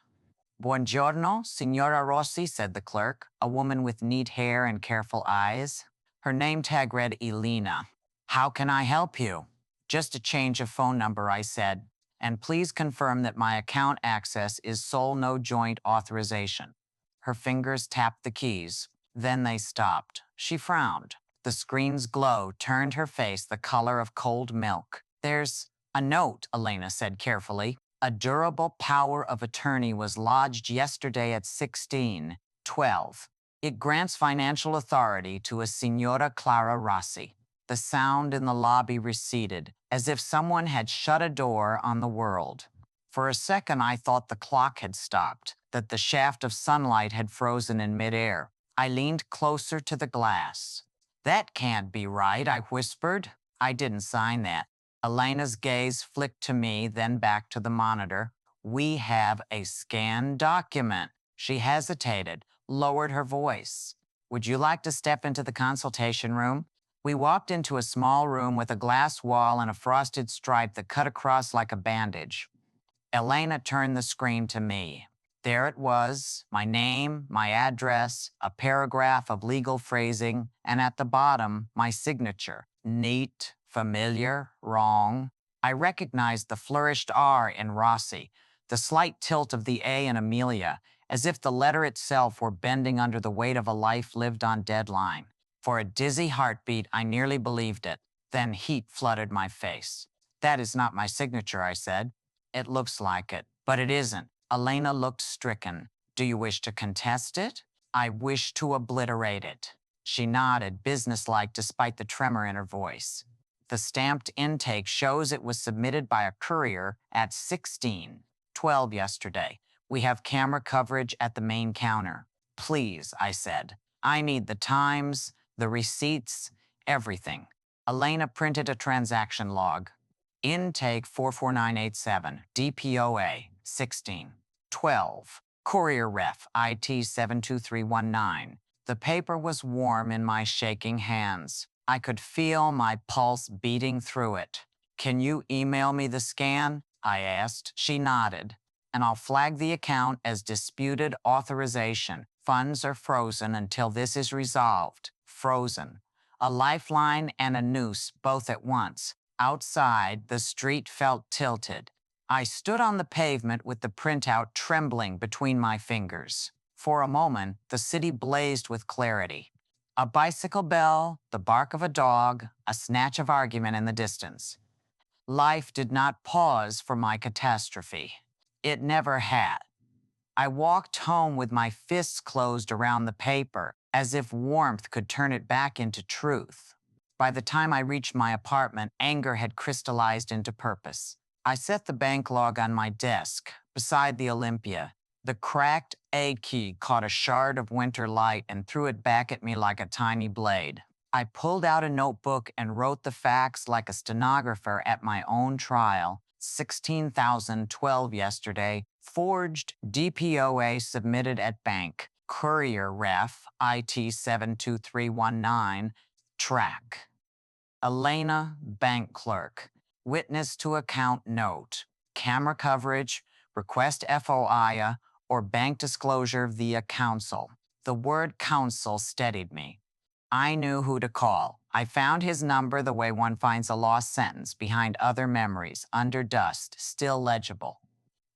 Buongiorno, Signora Rossi, said the clerk, a woman with neat hair and careful eyes. Her name tag read Elena. How can I help you? Just a change of phone number, I said, and please confirm that my account access is sole no joint authorization. Her fingers tapped the keys. Then they stopped. She frowned. The screen's glow turned her face the color of cold milk. There's a note, Elena said carefully. A durable power of attorney was lodged yesterday at 16:12. It grants financial authority to a Signora Clara Rossi. The sound in the lobby receded, as if someone had shut a door on the world. For a second, I thought the clock had stopped, that the shaft of sunlight had frozen in midair. I leaned closer to the glass. That can't be right, I whispered. I didn't sign that. Elena's gaze flicked to me, then back to the monitor. We have a scanned document. She hesitated, lowered her voice. Would you like to step into the consultation room? We walked into a small room with a glass wall and a frosted stripe that cut across like a bandage. Elena turned the screen to me. There it was, my name, my address, a paragraph of legal phrasing, and at the bottom, my signature. Neat, familiar, wrong. I recognized the flourished R in Rossi, the slight tilt of the A in Amelia, as if the letter itself were bending under the weight of a life lived on deadline. For a dizzy heartbeat, I nearly believed it. Then heat flooded my face. That is not my signature, I said. It looks like it, but it isn't. Elena looked stricken. Do you wish to contest it? I wish to obliterate it. She nodded, businesslike despite the tremor in her voice. The stamped intake shows it was submitted by a courier at 16:12 yesterday. We have camera coverage at the main counter. Please, I said. I need the times, the receipts, everything. Elena printed a transaction log. Intake 44987, DPOA 16:12. Courier ref IT 72319. The paper was warm in my shaking hands. I could feel my pulse beating through it. Can you email me the scan? I asked. She nodded. And I'll flag the account as disputed authorization. Funds are frozen until this is resolved. Frozen. A lifeline and a noose both at once. Outside, the street felt tilted. I stood on the pavement with the printout trembling between my fingers. For a moment, the city blazed with clarity. A bicycle bell, the bark of a dog, a snatch of argument in the distance. Life did not pause for my catastrophe. It never had. I walked home with my fists closed around the paper, as if warmth could turn it back into truth. By the time I reached my apartment, anger had crystallized into purpose. I set the bank log on my desk, beside the Olympia. The cracked A key caught a shard of winter light and threw it back at me like a tiny blade. I pulled out a notebook and wrote the facts like a stenographer at my own trial. 16,012 yesterday, forged DPOA submitted at bank. Courier ref IT 72319, track. Elena, bank clerk. Witness to account note. Camera coverage, request FOIA, or bank disclosure via counsel. The word counsel steadied me. I knew who to call. I found his number the way one finds a lost sentence behind other memories, under dust, still legible.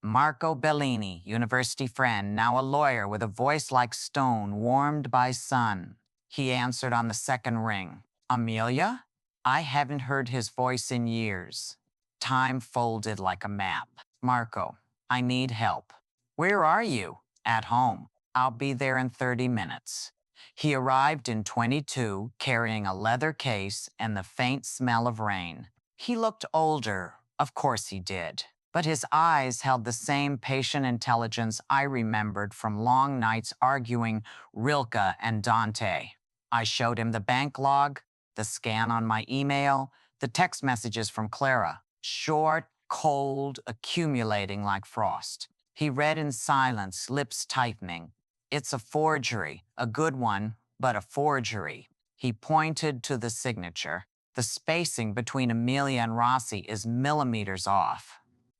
Marco Bellini, university friend, now a lawyer with a voice like stone, warmed by sun. He answered on the second ring. Amelia? I haven't heard his voice in years. Time folded like a map. Marco, I need help. Where are you? At home. I'll be there in 30 minutes. He arrived in 22, carrying a leather case and the faint smell of rain. He looked older, of course he did, but his eyes held the same patient intelligence I remembered from long nights arguing Rilke and Dante. I showed him the bank log, the scan on my email, the text messages from Clara, short, cold, accumulating like frost. He read in silence, lips tightening. It's a forgery, a good one, but a forgery. He pointed to the signature. The spacing between Amelia and Rossi is millimeters off.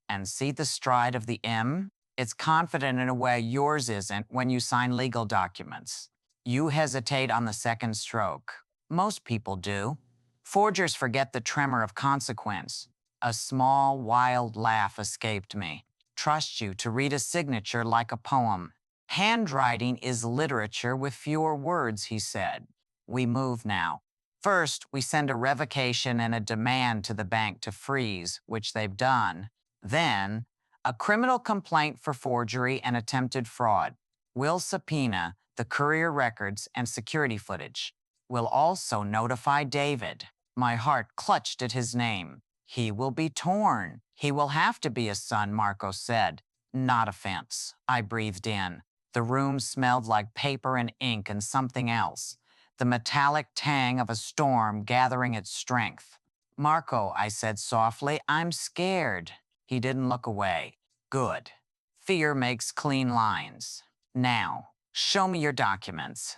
And see the stride of the M? It's confident in a way yours isn't when you sign legal documents. You hesitate on the second stroke. Most people do. Forgers forget the tremor of consequence. A small, wild laugh escaped me. Trust you to read a signature like a poem. Handwriting is literature with fewer words, he said. We move now. First, we send a revocation and a demand to the bank to freeze, which they've done. Then, a criminal complaint for forgery and attempted fraud. We'll subpoena the courier records and security footage. We'll also notify David. My heart clutched at his name. He will be torn. He will have to be a son, Marco said. Not a fence. I breathed in. The room smelled like paper and ink and something else. The metallic tang of a storm gathering its strength. Marco, I said softly, I'm scared. He didn't look away. Good. Fear makes clean lines. Now, show me your documents.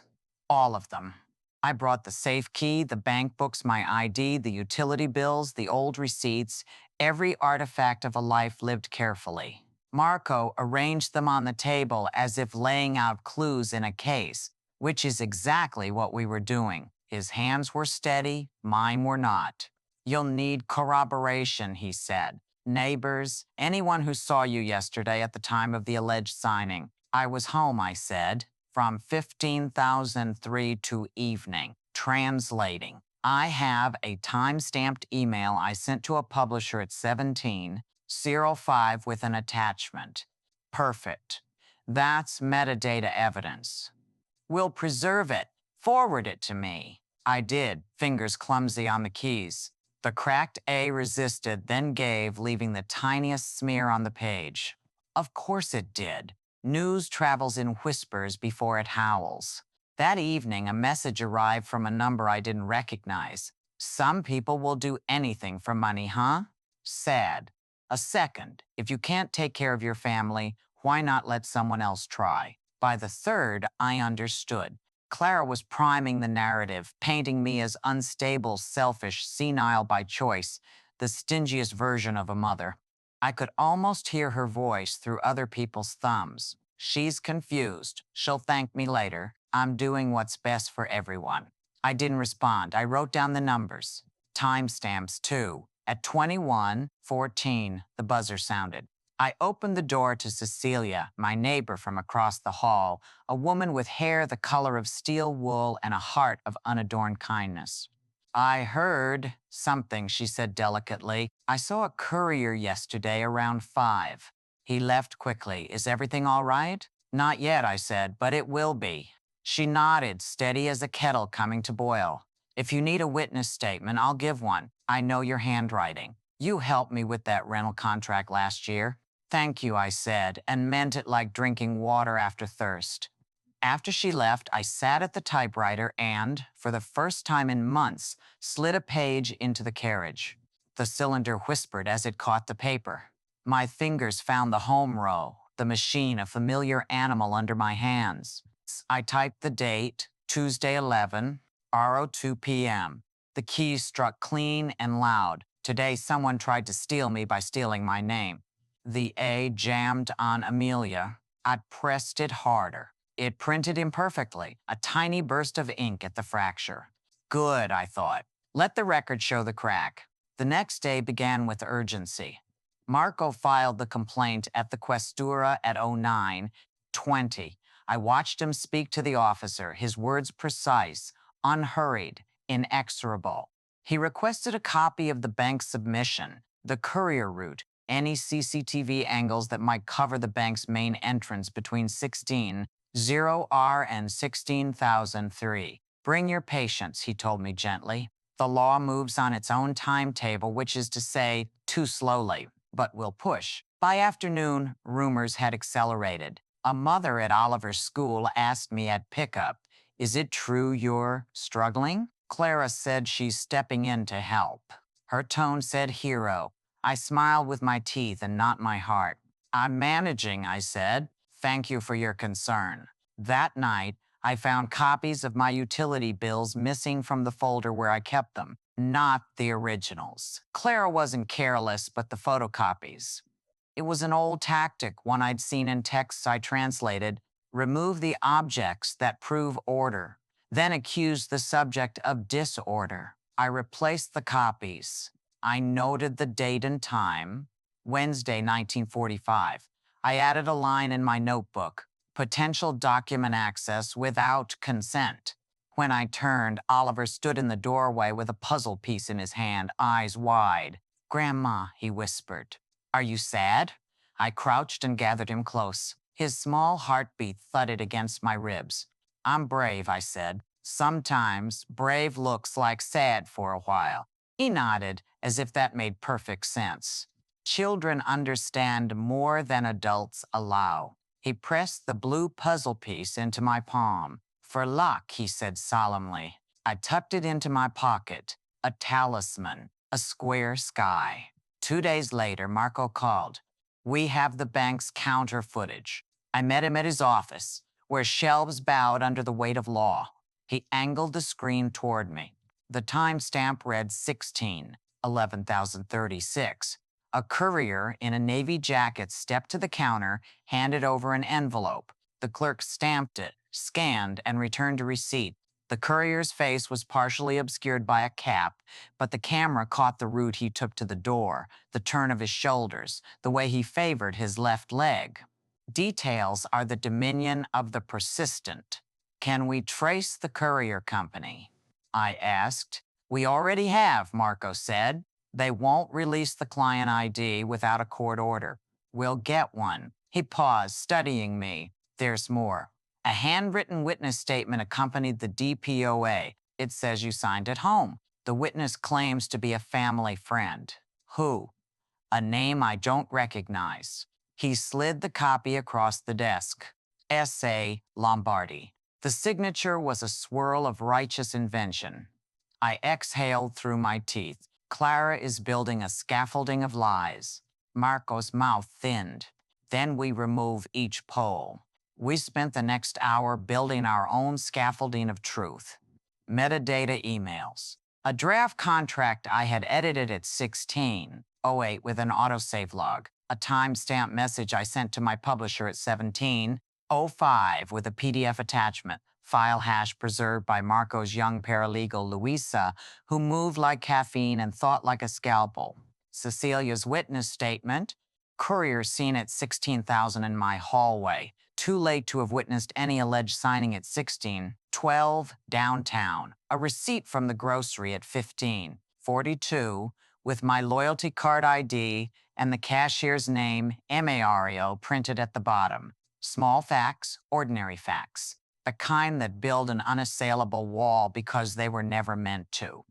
All of them. I brought the safe key, the bank books, my ID, the utility bills, the old receipts, every artifact of a life lived carefully. Marco arranged them on the table as if laying out clues in a case, which is exactly what we were doing. His hands were steady, mine were not. You'll need corroboration, he said. Neighbors, anyone who saw you yesterday at the time of the alleged signing. I was home, I said, from 15,003 to evening, translating. I have a time-stamped email I sent to a publisher at 17:05 with an attachment. Perfect. That's metadata evidence. We'll preserve it. Forward it to me. I did, fingers clumsy on the keys. The cracked A resisted, then gave, leaving the tiniest smear on the page. Of course it did. News travels in whispers before it howls. That evening, a message arrived from a number I didn't recognize. Some people will do anything for money, huh? Sad. A second, if you can't take care of your family, why not let someone else try? By the third, I understood. Clara was priming the narrative, painting me as unstable, selfish, senile by choice, the stingiest version of a mother. I could almost hear her voice through other people's thumbs. She's confused. She'll thank me later. I'm doing what's best for everyone. I didn't respond. I wrote down the numbers. Timestamps, too. At 21:14, the buzzer sounded. I opened the door to Cecilia, my neighbor from across the hall, a woman with hair the color of steel wool and a heart of unadorned kindness. I heard something, she said delicately. I saw a courier yesterday around 5. He left quickly. Is everything all right? Not yet, I said, but it will be. She nodded, steady as a kettle coming to boil. If you need a witness statement, I'll give one. I know your handwriting. You helped me with that rental contract last year. Thank you, I said, and meant it like drinking water after thirst. After she left, I sat at the typewriter and, for the first time in months, slid a page into the carriage. The cylinder whispered as it caught the paper. My fingers found the home row, the machine, a familiar animal under my hands. I typed the date, Tuesday 11, RO2 p.m. The keys struck clean and loud. Today, someone tried to steal me by stealing my name. The A jammed on Amelia. I pressed it harder. It printed imperfectly, a tiny burst of ink at the fracture. Good, I thought. Let the record show the crack. The next day began with urgency. Marco filed the complaint at the Questura at 09:20. I watched him speak to the officer, his words precise, unhurried, inexorable. He requested a copy of the bank's submission, the courier route, any CCTV angles that might cover the bank's main entrance between 16:0R and 16,003. Bring your patience, he told me gently. The law moves on its own timetable, which is to say, too slowly, but we'll push. By afternoon, rumors had accelerated. A mother at Oliver's school asked me at pickup, "Is it true you're struggling?" Clara said she's stepping in to help. Her tone said hero. I smiled with my teeth and not my heart. I'm managing, I said. Thank you for your concern. That night, I found copies of my utility bills missing from the folder where I kept them, not the originals. Clara wasn't careless, but the photocopies. It was an old tactic, one I'd seen in texts I translated. Remove the objects that prove order, then accuse the subject of disorder. I replaced the copies. I noted the date and time, Wednesday, 1945. I added a line in my notebook, potential document access without consent. When I turned, Oliver stood in the doorway with a puzzle piece in his hand, eyes wide. "Grandma," he whispered. "Are you sad?" I crouched and gathered him close. His small heartbeat thudded against my ribs. "I'm brave," I said. "Sometimes brave looks like sad for a while." He nodded, as if that made perfect sense. Children understand more than adults allow. He pressed the blue puzzle piece into my palm. "For luck," he said solemnly. I tucked it into my pocket. A talisman, a square sky. 2 days later, Marco called. "We have the bank's counter footage." I met him at his office, where shelves bowed under the weight of law. He angled the screen toward me. The timestamp read 16:11,036. A courier in a navy jacket stepped to the counter, handed over an envelope. The clerk stamped it, scanned, and returned a receipt. The courier's face was partially obscured by a cap, but the camera caught the route he took to the door, the turn of his shoulders, the way he favored his left leg. Details are the dominion of the persistent. "Can we trace the courier company?" I asked. "We already have," Marco said. "They won't release the client ID without a court order. We'll get one." He paused, studying me. "There's more. A handwritten witness statement accompanied the DPOA. It says you signed at home. The witness claims to be a family friend. Who? A name I don't recognize. He slid the copy across the desk. S.A. Lombardi. The signature was a swirl of righteous invention. I exhaled through my teeth. Clara is building a scaffolding of lies. Marco's mouth thinned. Then we remove each pole. We spent the next hour building our own scaffolding of truth. Metadata emails. A draft contract I had edited at 16:08 with an autosave log. A timestamp message I sent to my publisher at 17:05 with a PDF attachment. File hash preserved by Marco's young paralegal, Luisa, who moved like caffeine and thought like a scalpel. Cecilia's witness statement. Courier seen at 16,000 in my hallway. Too late to have witnessed any alleged signing at 16:12 downtown. A receipt from the grocery at 15:42 with my loyalty card ID and the cashier's name, Mario, printed at the bottom. Small facts, ordinary facts. The kind that build an unassailable wall because they were never meant to.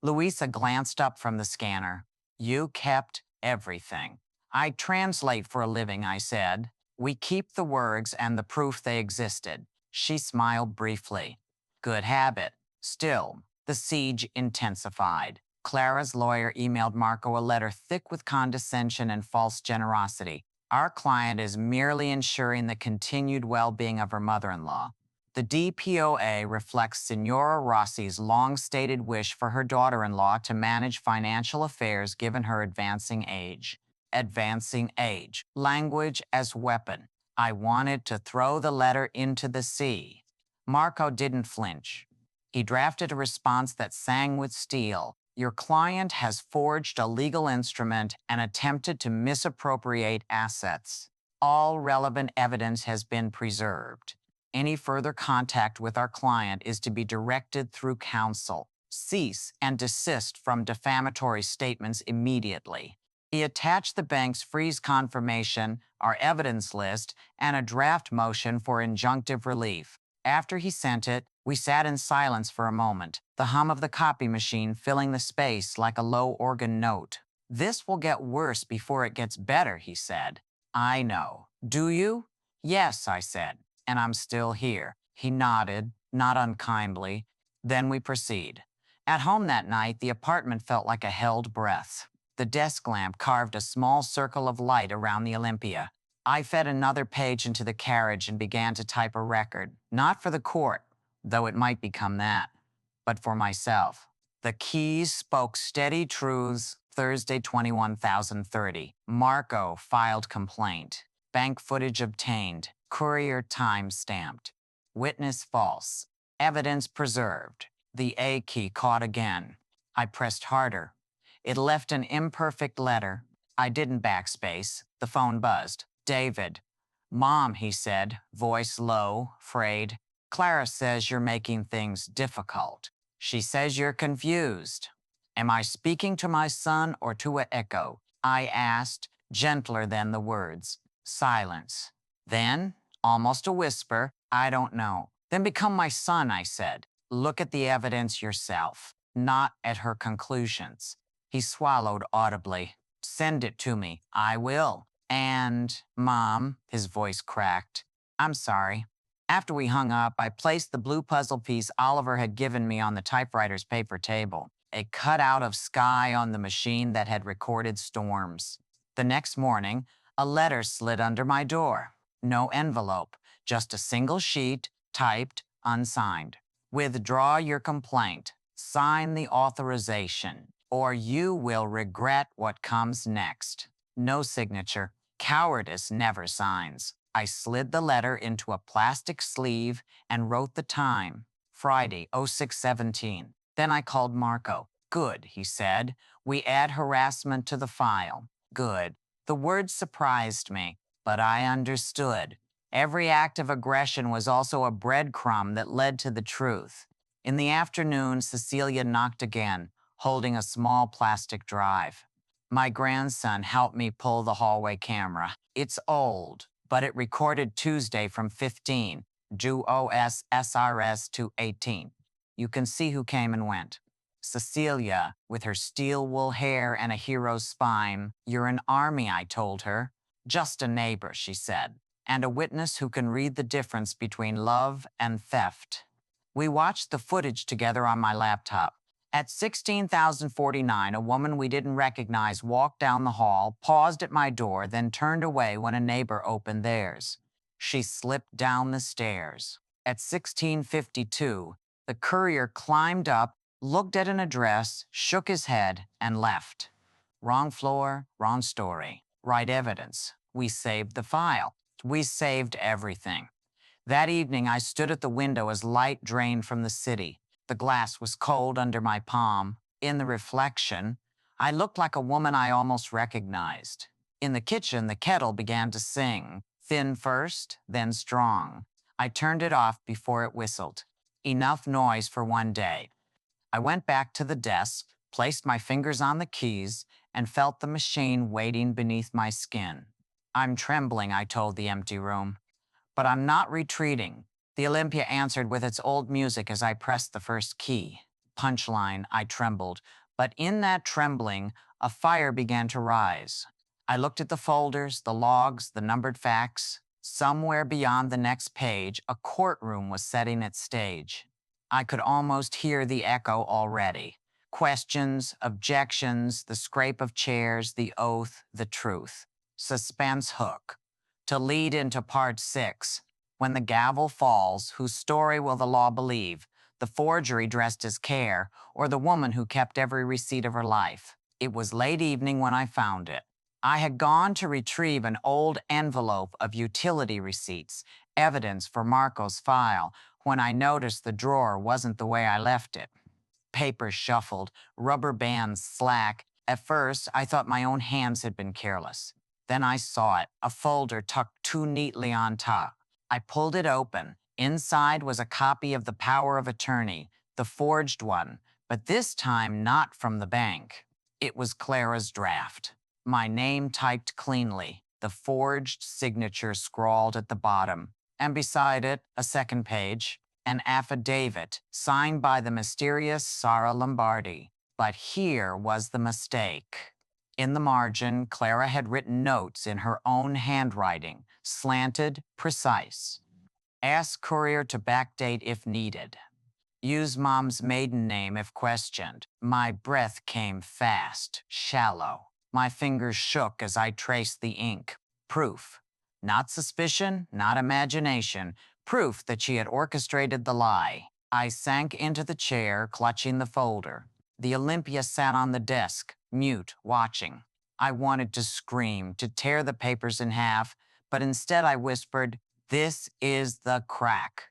Louisa glanced up from the scanner. You kept everything. I translate for a living, I said. We keep the words and the proof they existed. She smiled briefly. Good habit. Still, the siege intensified. Clara's lawyer emailed Marco a letter thick with condescension and false generosity. Our client is merely ensuring the continued well-being of her mother-in-law. The DPOA reflects Signora Rossi's long-stated wish for her daughter-in-law to manage financial affairs given her advancing age. Advancing age. Language as weapon. I wanted to throw the letter into the sea. Marco didn't flinch. He drafted a response that sang with steel. Your client has forged a legal instrument and attempted to misappropriate assets. All relevant evidence has been preserved. Any further contact with our client is to be directed through counsel. Cease and desist from defamatory statements immediately. He attached the bank's freeze confirmation, our evidence list, and a draft motion for injunctive relief. After he sent it, we sat in silence for a moment, the hum of the copy machine filling the space like a low organ note. This will get worse before it gets better, he said. I know. Do you? Yes, I said. And I'm still here. He nodded, not unkindly. Then we proceed. At home that night, the apartment felt like a held breath. The desk lamp carved a small circle of light around the Olympia. I fed another page into the carriage and began to type a record, not for the court, though it might become that, but for myself. The keys spoke steady truths. Thursday, 21,030. Marco filed complaint. Bank footage obtained. Courier time stamped. Witness false. Evidence preserved. The A key caught again. I pressed harder. It left an imperfect letter. I didn't backspace. The phone buzzed. David. Mom, he said, voice low, frayed. Clara says you're making things difficult. She says you're confused. Am I speaking to my son or to an echo? I asked, gentler than the words. Silence. Then, almost a whisper, I don't know. Then become my son, I said. Look at the evidence yourself, not at her conclusions. He swallowed audibly. Send it to me. I will. And, Mom, his voice cracked. I'm sorry. After we hung up, I placed the blue puzzle piece Oliver had given me on the typewriter's paper table, a cutout of sky on the machine that had recorded storms. The next morning, a letter slid under my door. No envelope, just a single sheet, typed, unsigned. Withdraw your complaint. Sign the authorization, or you will regret what comes next. No signature. Cowardice never signs. I slid the letter into a plastic sleeve and wrote the time, Friday, 06:17. Then I called Marco. Good, he said. We add harassment to the file. Good. The word surprised me, but I understood. Every act of aggression was also a breadcrumb that led to the truth. In the afternoon, Cecilia knocked again, holding a small plastic drive. My grandson helped me pull the hallway camera. It's old, but it recorded Tuesday from 15, due OS SRS to 18. You can see who came and went. Cecilia, with her steel wool hair and a hero's spine. You're an army, I told her. Just a neighbor, she said, and a witness who can read the difference between love and theft. We watched the footage together on my laptop. At 16,049, a woman we didn't recognize walked down the hall, paused at my door, then turned away when a neighbor opened theirs. She slipped down the stairs. At 1652, the courier climbed up, looked at an address, shook his head, and left. Wrong floor, wrong story. Right evidence. We saved the file. We saved everything. That evening, I stood at the window as light drained from the city. The glass was cold under my palm. In the reflection, I looked like a woman I almost recognized. In the kitchen, the kettle began to sing, thin first, then strong. I turned it off before it whistled. Enough noise for one day. I went back to the desk, placed my fingers on the keys, and felt the machine waiting beneath my skin. I'm trembling, I told the empty room. But I'm not retreating. The Olympia answered with its old music as I pressed the first key. Punchline, I trembled. But in that trembling, a fire began to rise. I looked at the folders, the logs, the numbered facts. Somewhere beyond the next page, a courtroom was setting its stage. I could almost hear the echo already. Questions, objections, the scrape of chairs, the oath, the truth. Suspense hook. To lead into part 6, when the gavel falls, whose story will the law believe? The forgery dressed as care, or the woman who kept every receipt of her life? It was late evening when I found it. I had gone to retrieve an old envelope of utility receipts, evidence for Marco's file, when I noticed the drawer wasn't the way I left it. Papers shuffled, rubber bands slack. At first, I thought my own hands had been careless. Then I saw it, a folder tucked too neatly on top. I pulled it open. Inside was a copy of the power of attorney, the forged one, but this time not from the bank. It was Clara's draft. My name typed cleanly, the forged signature scrawled at the bottom, and beside it, a second page, an affidavit signed by the mysterious Sara Lombardi. But here was the mistake. In the margin, Clara had written notes in her own handwriting, slanted, precise. Ask courier to backdate if needed. Use mom's maiden name if questioned. My breath came fast, shallow. My fingers shook as I traced the ink. Proof. Not suspicion, not imagination. Proof that she had orchestrated the lie. I sank into the chair, clutching the folder. The Olympia sat on the desk, mute, watching. I wanted to scream, to tear the papers in half, but instead I whispered, "This is the crack.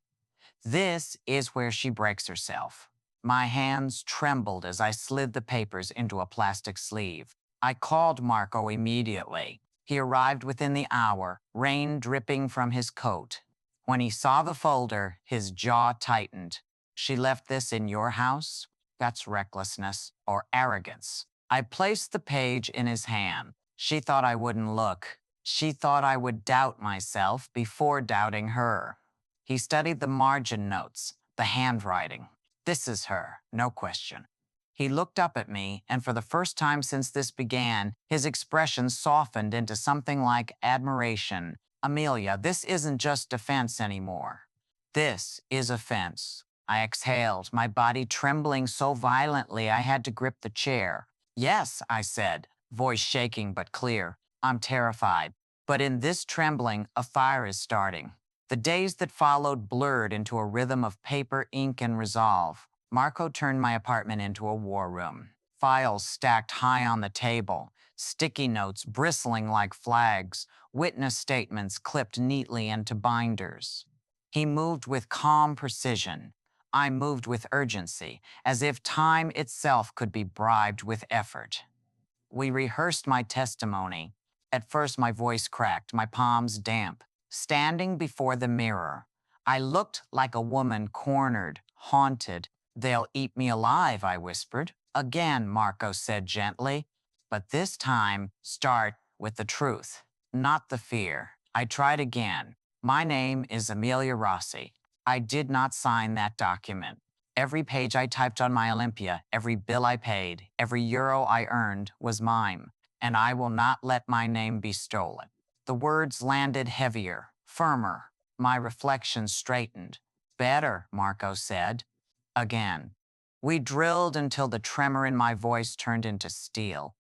This is where she breaks herself." My hands trembled as I slid the papers into a plastic sleeve. I called Marco immediately. He arrived within the hour, rain dripping from his coat. When he saw the folder, his jaw tightened. "She left this in your house? That's recklessness or arrogance." I placed the page in his hand. She thought I wouldn't look. She thought I would doubt myself before doubting her. He studied the margin notes, the handwriting. This is her, no question. He looked up at me, and for the first time since this began, his expression softened into something like admiration. "Amelia, this isn't just defense anymore. This is offense." I exhaled, my body trembling so violently I had to grip the chair. "Yes," I said, voice shaking but clear. "I'm terrified. But in this trembling, a fire is starting." The days that followed blurred into a rhythm of paper, ink, and resolve. Marco turned my apartment into a war room. Files stacked high on the table, sticky notes bristling like flags, witness statements clipped neatly into binders. He moved with calm precision. I moved with urgency, as if time itself could be bribed with effort. We rehearsed my testimony. At first, my voice cracked, my palms damp. Standing before the mirror, I looked like a woman cornered, haunted. "They'll eat me alive," I whispered. "Again," Marco said gently, "but this time, start with the truth, not the fear." I tried again. "My name is Amelia Rossi. I did not sign that document." Every page I typed on my Olympia, every bill I paid, every euro I earned was mine, and I will not let my name be stolen. The words landed heavier, firmer. My reflection straightened. Better, Marco said. Again. We drilled until the tremor in my voice turned into steel.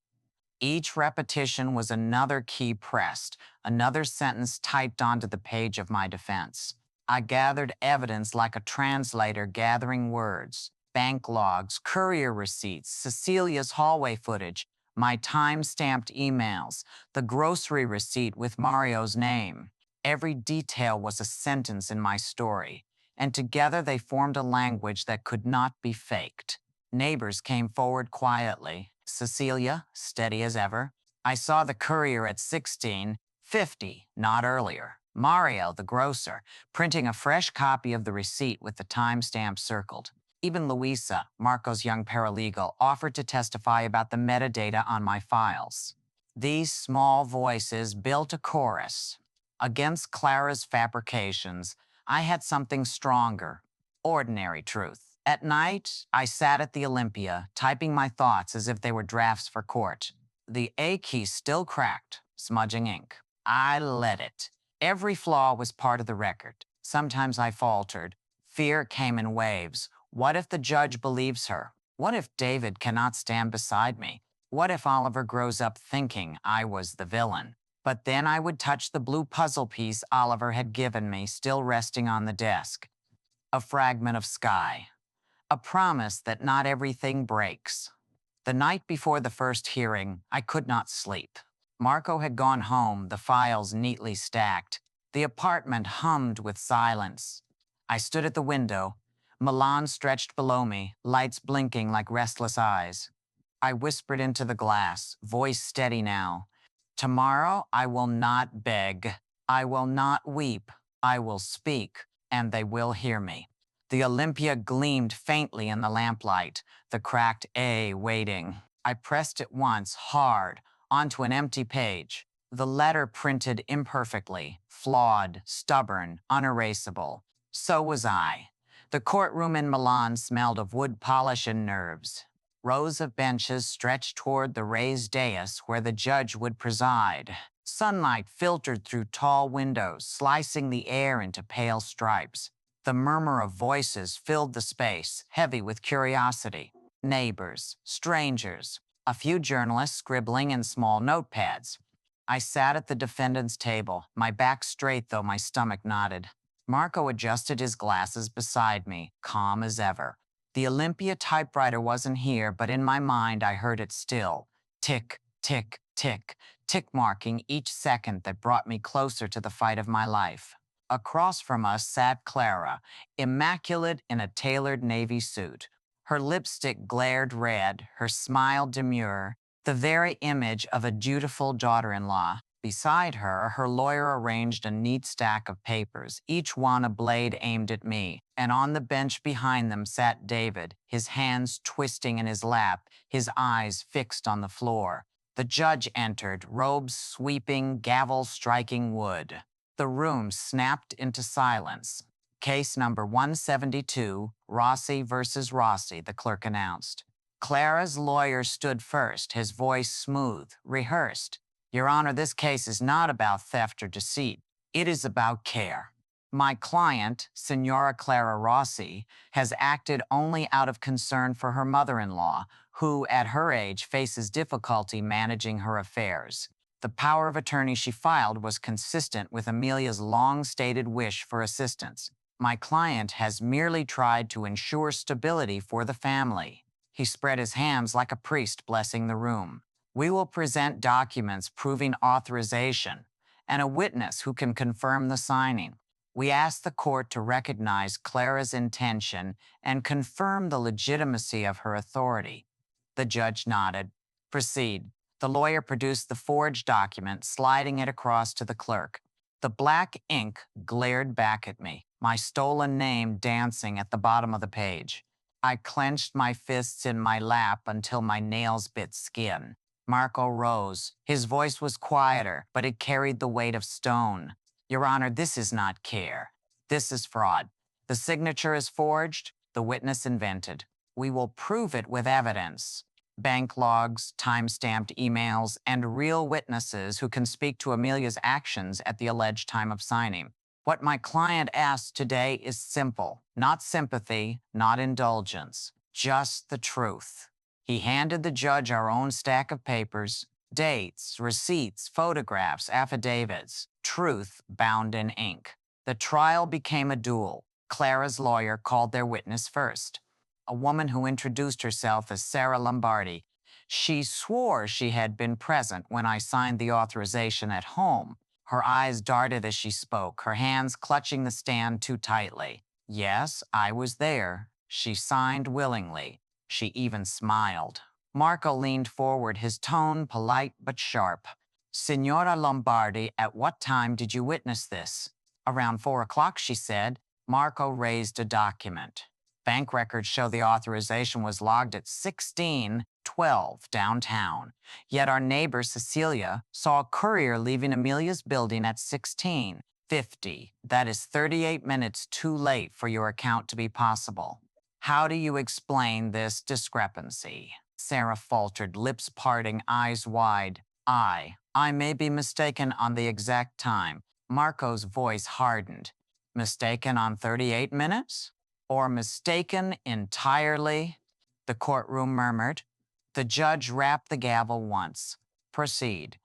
Each repetition was another key pressed, another sentence typed onto the page of my defense. I gathered evidence like a translator gathering words, bank logs, courier receipts, Cecilia's hallway footage, my time-stamped emails, the grocery receipt with Mario's name. Every detail was a sentence in my story, and together they formed a language that could not be faked. Neighbors came forward quietly. Cecilia, steady as ever. I saw the courier at 16:50, not earlier. Mario, the grocer, printing a fresh copy of the receipt with the timestamp circled. Even Luisa, Marco's young paralegal, offered to testify about the metadata on my files. These small voices built a chorus. Against Clara's fabrications, I had something stronger, ordinary truth. At night, I sat at the Olympia, typing my thoughts as if they were drafts for court. The A key still cracked, smudging ink. I let it. Every flaw was part of the record. Sometimes I faltered. Fear came in waves. What if the judge believes her? What if David cannot stand beside me? What if Oliver grows up thinking I was the villain? But then I would touch the blue puzzle piece Oliver had given me, still resting on the desk. A fragment of sky. A promise that not everything breaks. The night before the first hearing, I could not sleep. Marco had gone home, the files neatly stacked. The apartment hummed with silence. I stood at the window. Milan stretched below me, lights blinking like restless eyes. I whispered into the glass, voice steady now. Tomorrow I will not beg. I will not weep. I will speak, and they will hear me. The Olympia gleamed faintly in the lamplight, the cracked A waiting. I pressed it once, hard, onto an empty page. The letter printed imperfectly, flawed, stubborn, unerasable. So was I. The courtroom in Milan smelled of wood polish and nerves. Rows of benches stretched toward the raised dais where the judge would preside. Sunlight filtered through tall windows, slicing the air into pale stripes. The murmur of voices filled the space, heavy with curiosity. Neighbors, strangers, a few journalists scribbling in small notepads. I sat at the defendant's table, my back straight though my stomach knotted. Marco adjusted his glasses beside me, calm as ever. The Olympia typewriter wasn't here, but in my mind I heard it still. Tick, tick, tick, tick marking each second that brought me closer to the fight of my life. Across from us sat Clara, immaculate in a tailored navy suit. Her lipstick glared red, her smile demure, the very image of a dutiful daughter-in-law. Beside her, her lawyer arranged a neat stack of papers, each one a blade aimed at me. And on the bench behind them sat David, his hands twisting in his lap, his eyes fixed on the floor. The judge entered, robes sweeping, gavel striking wood. The room snapped into silence. Case number 172, Rossi versus Rossi, the clerk announced. Clara's lawyer stood first, his voice smooth, rehearsed. Your Honor, this case is not about theft or deceit. It is about care. My client, Signora Clara Rossi, has acted only out of concern for her mother-in-law, who, at her age, faces difficulty managing her affairs. The power of attorney she filed was consistent with Amelia's long-stated wish for assistance. My client has merely tried to ensure stability for the family. He spread his hands like a priest blessing the room. We will present documents proving authorization and a witness who can confirm the signing. We ask the court to recognize Clara's intention and confirm the legitimacy of her authority. The judge nodded. Proceed. The lawyer produced the forged document, sliding it across to the clerk. The black ink glared back at me, my stolen name dancing at the bottom of the page. I clenched my fists in my lap until my nails bit skin. Marco rose. His voice was quieter, but it carried the weight of stone. Your Honor, this is not care. This is fraud. The signature is forged. The witness invented. We will prove it with evidence. Bank logs, time-stamped emails, and real witnesses who can speak to Amelia's actions at the alleged time of signing. What my client asks today is simple. Not sympathy, not indulgence. Just the truth. He handed the judge our own stack of papers, dates, receipts, photographs, affidavits, truth bound in ink. The trial became a duel. Clara's lawyer called their witness first, a woman who introduced herself as Sarah Lombardi. She swore she had been present when I signed the authorization at home. Her eyes darted as she spoke, her hands clutching the stand too tightly. Yes, I was there. She signed willingly. She even smiled. Marco leaned forward, his tone polite but sharp. Signora Lombardi, at what time did you witness this? Around 4 o'clock, she said. Marco raised a document. Bank records show the authorization was logged at 16:12 downtown. Yet our neighbor, Cecilia, saw a courier leaving Amelia's building at 16:50. That is 38 minutes too late for your account to be possible. How do you explain this discrepancy? Sarah faltered, lips parting, eyes wide. I may be mistaken on the exact time. Marco's voice hardened. Mistaken on 38 minutes? Or mistaken entirely? The courtroom murmured. The judge rapped the gavel once. Proceed.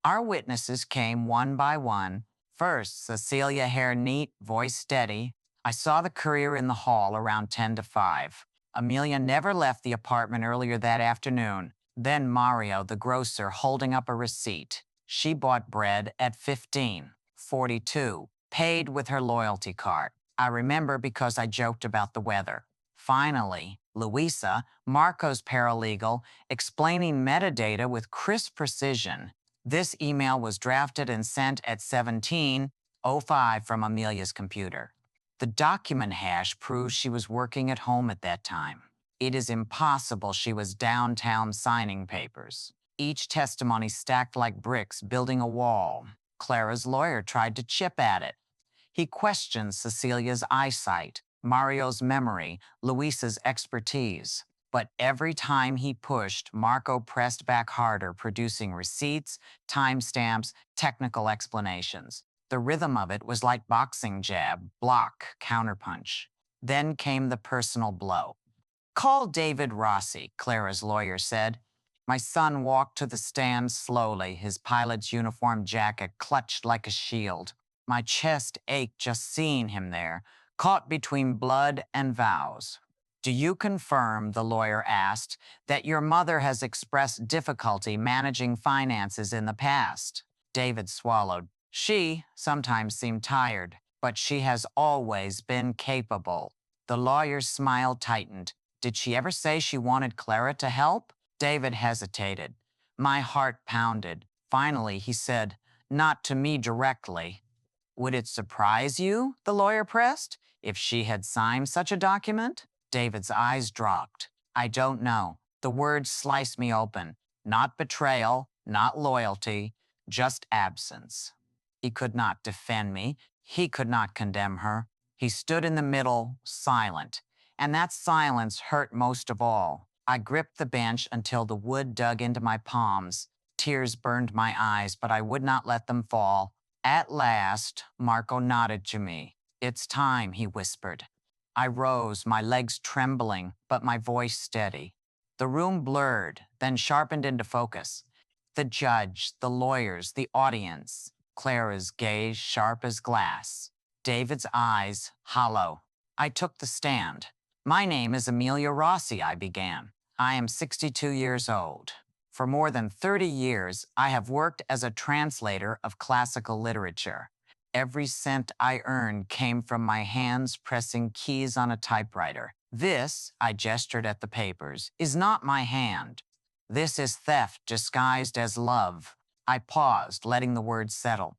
Our witnesses came one by one. First, Cecilia, hair neat, voice steady. I saw the courier in the hall around 10 to 5. Amelia never left the apartment earlier that afternoon. Then Mario, the grocer, holding up a receipt. She bought bread at 15:42, paid with her loyalty card. I remember because I joked about the weather. Finally, Luisa, Marco's paralegal, explaining metadata with crisp precision. This email was drafted and sent at 17:05 from Amelia's computer. The document hash proves she was working at home at that time. It is impossible she was downtown signing papers. Each testimony stacked like bricks, building a wall. Clara's lawyer tried to chip at it. He questioned Cecilia's eyesight, Mario's memory, Luisa's expertise. But every time he pushed, Marco pressed back harder, producing receipts, timestamps, technical explanations. The rhythm of it was like boxing jab, block, counterpunch. Then came the personal blow. Call David Rossi, Clara's lawyer said. My son walked to the stand slowly, his pilot's uniform jacket clutched like a shield. My chest ached just seeing him there, caught between blood and vows. Do you confirm, the lawyer asked, that your mother has expressed difficulty managing finances in the past? David swallowed. She sometimes seemed tired, but she has always been capable. The lawyer's smile tightened. Did she ever say she wanted Clara to help? David hesitated. My heart pounded. Finally, he said, not to me directly. Would it surprise you, the lawyer pressed, if she had signed such a document? David's eyes dropped. I don't know. The words sliced me open. Not betrayal, not loyalty, just absence. He could not defend me. He could not condemn her. He stood in the middle, silent. And that silence hurt most of all. I gripped the bench until the wood dug into my palms. Tears burned my eyes, but I would not let them fall. At last, Marco nodded to me. It's time, he whispered. I rose, my legs trembling, but my voice steady. The room blurred, then sharpened into focus. The judge, the lawyers, the audience. Clara's gaze sharp as glass. David's eyes hollow. I took the stand. My name is Amelia Rossi, I began. I am 62 years old. For more than 30 years, I have worked as a translator of classical literature. Every cent I earned came from my hands pressing keys on a typewriter. This, I gestured at the papers, is not my hand. This is theft disguised as love. I paused, letting the words settle.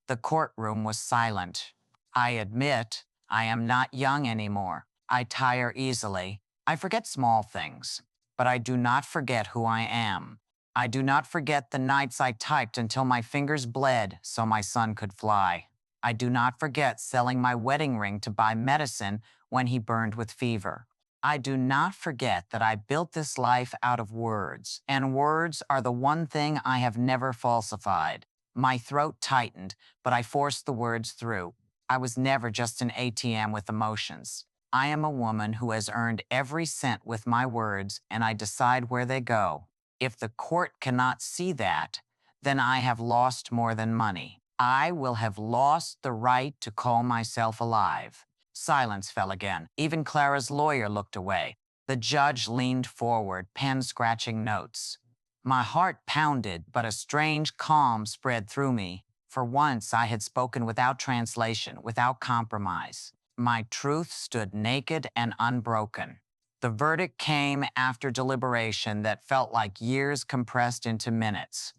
The courtroom was silent. I admit, I am not young anymore. I tire easily. I forget small things. But I do not forget who I am. I do not forget the nights I typed until my fingers bled so my son could fly. I do not forget selling my wedding ring to buy medicine when he burned with fever. I do not forget that I built this life out of words, and words are the one thing I have never falsified. My throat tightened, but I forced the words through. I was never just an ATM with emotions. I am a woman who has earned every cent with my words, and I decide where they go. If the court cannot see that, then I have lost more than money. I will have lost the right to call myself alive. Silence fell again. Even Clara's lawyer looked away. The judge leaned forward, pen scratching notes. My heart pounded, but a strange calm spread through me. For once, I had spoken without translation, without compromise. My truth stood naked and unbroken. The verdict came after deliberation that felt like years compressed into minutes.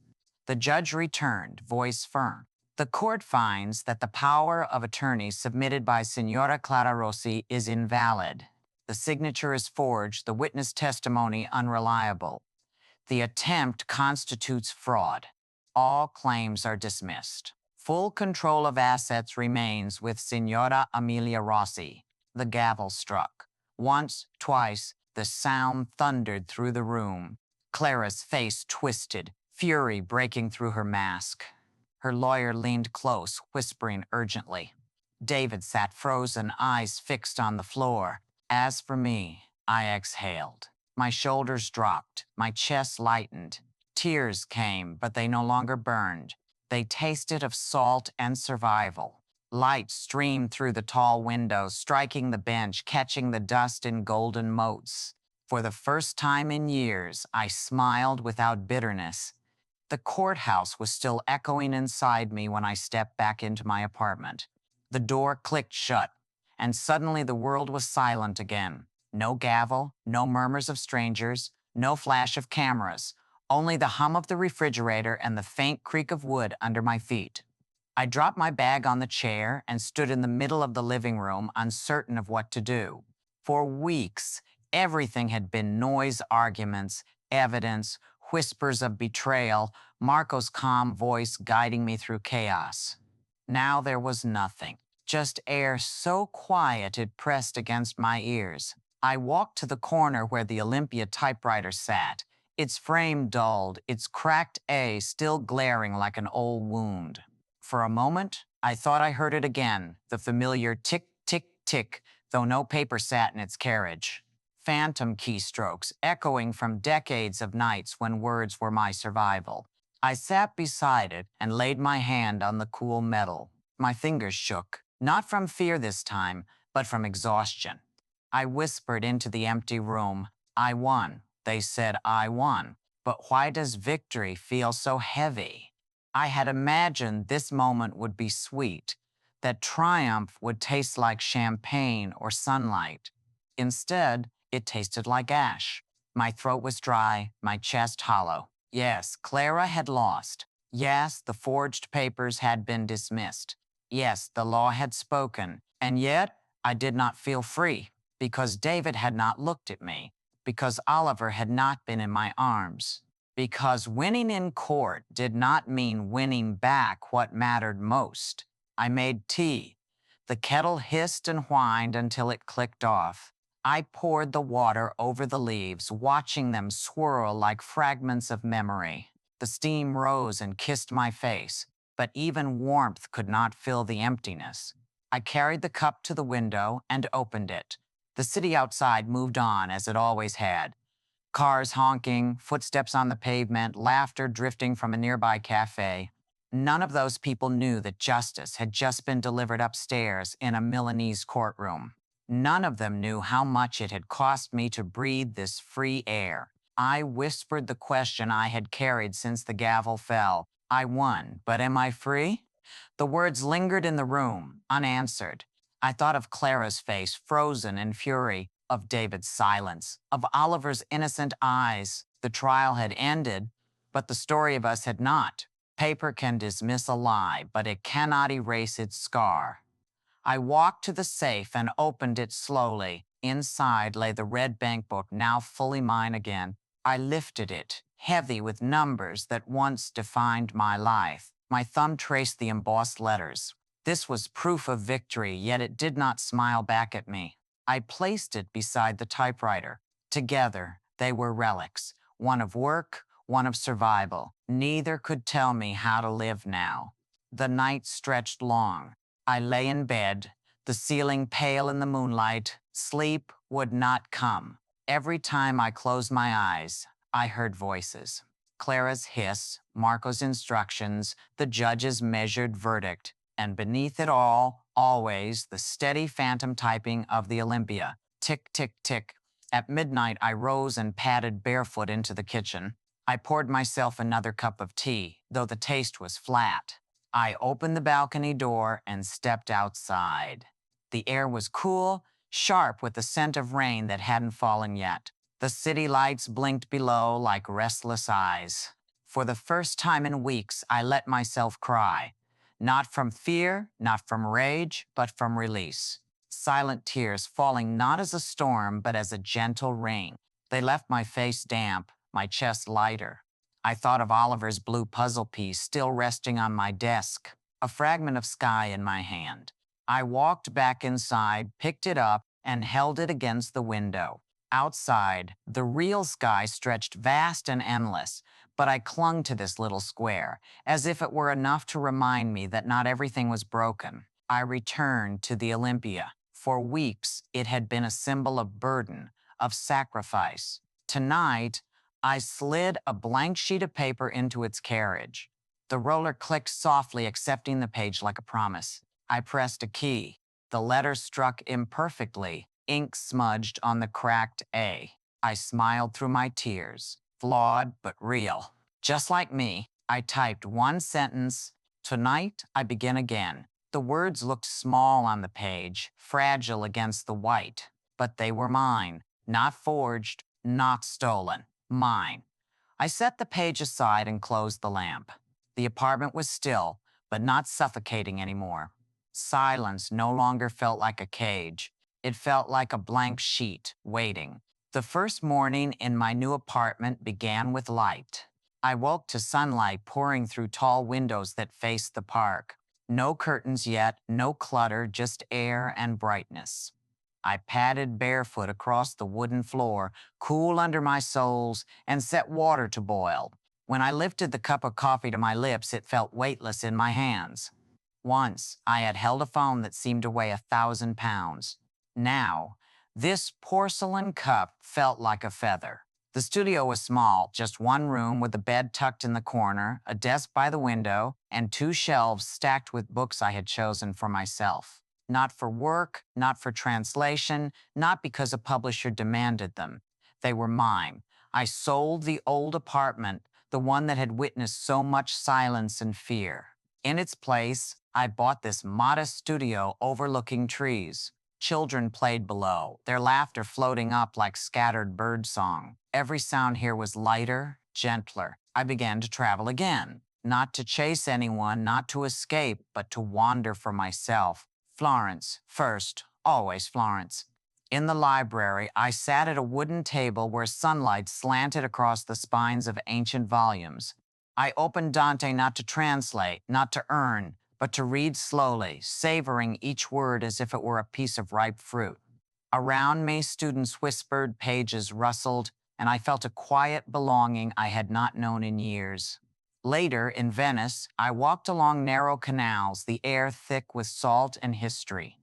The judge returned, voice firm. The court finds that the power of attorney submitted by Signora Clara Rossi is invalid. The signature is forged, the witness testimony unreliable. The attempt constitutes fraud. All claims are dismissed. Full control of assets remains with Signora Amelia Rossi. The gavel struck. Once, twice, the sound thundered through the room. Clara's face twisted, fury breaking through her mask. Her lawyer leaned close, whispering urgently. David sat frozen, eyes fixed on the floor. As for me, I exhaled. My shoulders dropped, my chest lightened. Tears came, but they no longer burned. They tasted of salt and survival. Light streamed through the tall windows, striking the bench, catching the dust in golden motes. For the first time in years, I smiled without bitterness. The courthouse was still echoing inside me when I stepped back into my apartment. The door clicked shut, and suddenly the world was silent again. No gavel, no murmurs of strangers, no flash of cameras, only the hum of the refrigerator and the faint creak of wood under my feet. I dropped my bag on the chair and stood in the middle of the living room, uncertain of what to do. For weeks, everything had been noise, arguments, evidence, whispers of betrayal, Marco's calm voice guiding me through chaos. Now there was nothing, just air so quiet it pressed against my ears. I walked to the corner where the Olympia typewriter sat, its frame dulled, its cracked A still glaring like an old wound. For a moment, I thought I heard it again, the familiar tick, tick, tick, though no paper sat in its carriage. Phantom keystrokes echoing from decades of nights when words were my survival. I sat beside it and laid my hand on the cool metal. My fingers shook, not from fear this time, but from exhaustion. I whispered into the empty room, I won. They said I won. But why does victory feel so heavy? I had imagined this moment would be sweet, that triumph would taste like champagne or sunlight. Instead, it tasted like ash. My throat was dry, my chest hollow. Yes, Clara had lost. Yes, the forged papers had been dismissed. Yes, the law had spoken. And yet, I did not feel free, because David had not looked at me, because Oliver had not been in my arms, because winning in court did not mean winning back what mattered most. I made tea. The kettle hissed and whined until it clicked off. I poured the water over the leaves, watching them swirl like fragments of memory. The steam rose and kissed my face, but even warmth could not fill the emptiness. I carried the cup to the window and opened it. The city outside moved on as it always had. Cars honking, footsteps on the pavement, laughter drifting from a nearby cafe. None of those people knew that justice had just been delivered upstairs in a Milanese courtroom. None of them knew how much it had cost me to breathe this free air. I whispered the question I had carried since the gavel fell. I won, but am I free? The words lingered in the room, unanswered. I thought of Clara's face, frozen in fury, of David's silence, of Oliver's innocent eyes. The trial had ended, but the story of us had not. Paper can dismiss a lie, but it cannot erase its scar. I walked to the safe and opened it slowly. Inside lay the red bank book, now fully mine again. I lifted it, heavy with numbers that once defined my life. My thumb traced the embossed letters. This was proof of victory, yet it did not smile back at me. I placed it beside the typewriter. Together, they were relics, one of work, one of survival. Neither could tell me how to live now. The night stretched long. I lay in bed, the ceiling pale in the moonlight. Sleep would not come. Every time I closed my eyes, I heard voices. Clara's hiss, Marco's instructions, the judge's measured verdict, and beneath it all, always the steady phantom typing of the Olympia. Tick, tick, tick. At midnight, I rose and padded barefoot into the kitchen. I poured myself another cup of tea, though the taste was flat. I opened the balcony door and stepped outside. The air was cool, sharp with the scent of rain that hadn't fallen yet. The city lights blinked below like restless eyes. For the first time in weeks, I let myself cry. Not from fear, not from rage, but from release. Silent tears falling not as a storm, but as a gentle rain. They left my face damp, my chest lighter. I thought of Oliver's blue puzzle piece still resting on my desk, a fragment of sky in my hand. I walked back inside, picked it up, and held it against the window. Outside, the real sky stretched vast and endless, but I clung to this little square, as if it were enough to remind me that not everything was broken. I returned to the Olympia. For weeks, it had been a symbol of burden, of sacrifice. Tonight, I slid a blank sheet of paper into its carriage. The roller clicked softly, accepting the page like a promise. I pressed a key. The letter struck imperfectly, ink smudged on the cracked A. I smiled through my tears. Flawed, but real. Just like me, I typed one sentence. Tonight, I begin again. The words looked small on the page, fragile against the white, but they were mine. Not forged, not stolen. Mine. I set the page aside and closed the lamp. The apartment was still, but not suffocating anymore. Silence no longer felt like a cage. It felt like a blank sheet, waiting. The first morning in my new apartment began with light. I woke to sunlight pouring through tall windows that faced the park. No curtains yet, no clutter, just air and brightness. I padded barefoot across the wooden floor, cool under my soles, and set water to boil. When I lifted the cup of coffee to my lips, it felt weightless in my hands. Once, I had held a phone that seemed to weigh 1,000 pounds. Now, this porcelain cup felt like a feather. The studio was small, just one room with a bed tucked in the corner, a desk by the window, and 2 shelves stacked with books I had chosen for myself. Not for work, not for translation, not because a publisher demanded them. They were mine. I sold the old apartment, the one that had witnessed so much silence and fear. In its place, I bought this modest studio overlooking trees. Children played below, their laughter floating up like scattered birdsong. Every sound here was lighter, gentler. I began to travel again, not to chase anyone, not to escape, but to wander for myself. Florence, first, always Florence. In the library, I sat at a wooden table where sunlight slanted across the spines of ancient volumes. I opened Dante not to translate, not to earn, but to read slowly, savoring each word as if it were a piece of ripe fruit. Around me, students whispered, pages rustled, and I felt a quiet belonging I had not known in years. Later, in Venice, I walked along narrow canals, the air thick with salt and history.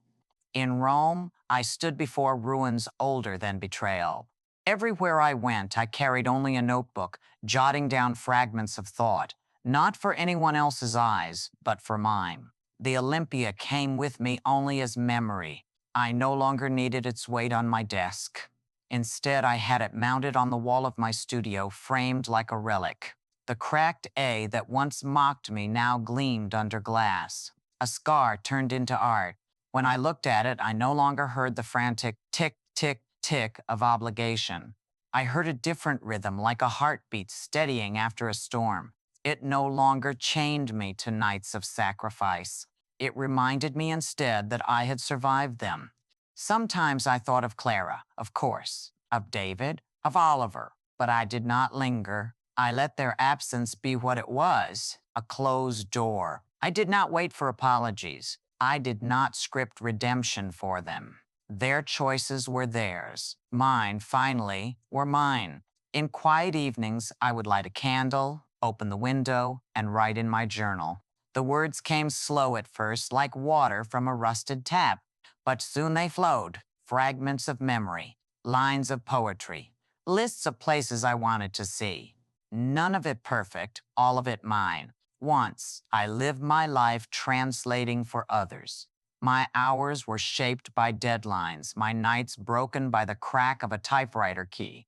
In Rome, I stood before ruins older than Betrayal. Everywhere I went, I carried only a notebook, jotting down fragments of thought, not for anyone else's eyes, but for mine. The Olympia came with me only as memory. I no longer needed its weight on my desk. Instead, I had it mounted on the wall of my studio, framed like a relic. The cracked A that once mocked me now gleamed under glass. A scar turned into art. When I looked at it, I no longer heard the frantic tick, tick, tick of obligation. I heard a different rhythm, like a heartbeat steadying after a storm. It no longer chained me to nights of sacrifice. It reminded me instead that I had survived them. Sometimes I thought of Clara, of course, of David, of Oliver, but I did not linger. I let their absence be what it was, a closed door. I did not wait for apologies. I did not script redemption for them. Their choices were theirs. Mine, finally, were mine. In quiet evenings, I would light a candle, open the window, and write in my journal. The words came slow at first, like water from a rusted tap, but soon they flowed, fragments of memory, lines of poetry, lists of places I wanted to see. None of it perfect, all of it mine. Once, I lived my life translating for others. My hours were shaped by deadlines, my nights broken by the crack of a typewriter key.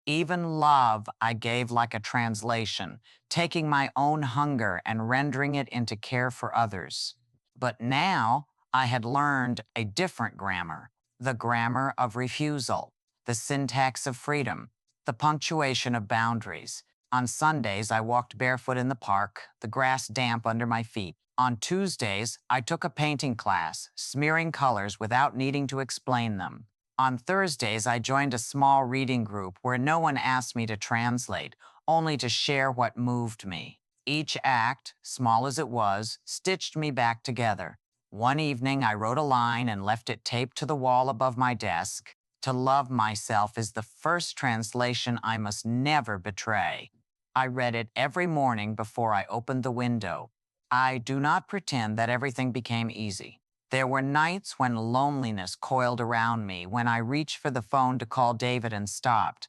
Even love I gave like a translation, taking my own hunger and rendering it into care for others. But now I had learned a different grammar, the grammar of refusal, the syntax of freedom, the punctuation of boundaries. On Sundays, I walked barefoot in the park, the grass damp under my feet. On Tuesdays, I took a painting class, smearing colors without needing to explain them. On Thursdays, I joined a small reading group where no one asked me to translate, only to share what moved me. Each act, small as it was, stitched me back together. One evening, I wrote a line and left it taped to the wall above my desk. To love myself is the first translation I must never betray. I read it every morning before I opened the window. I do not pretend that everything became easy. There were nights when loneliness coiled around me, when I reached for the phone to call David and stopped.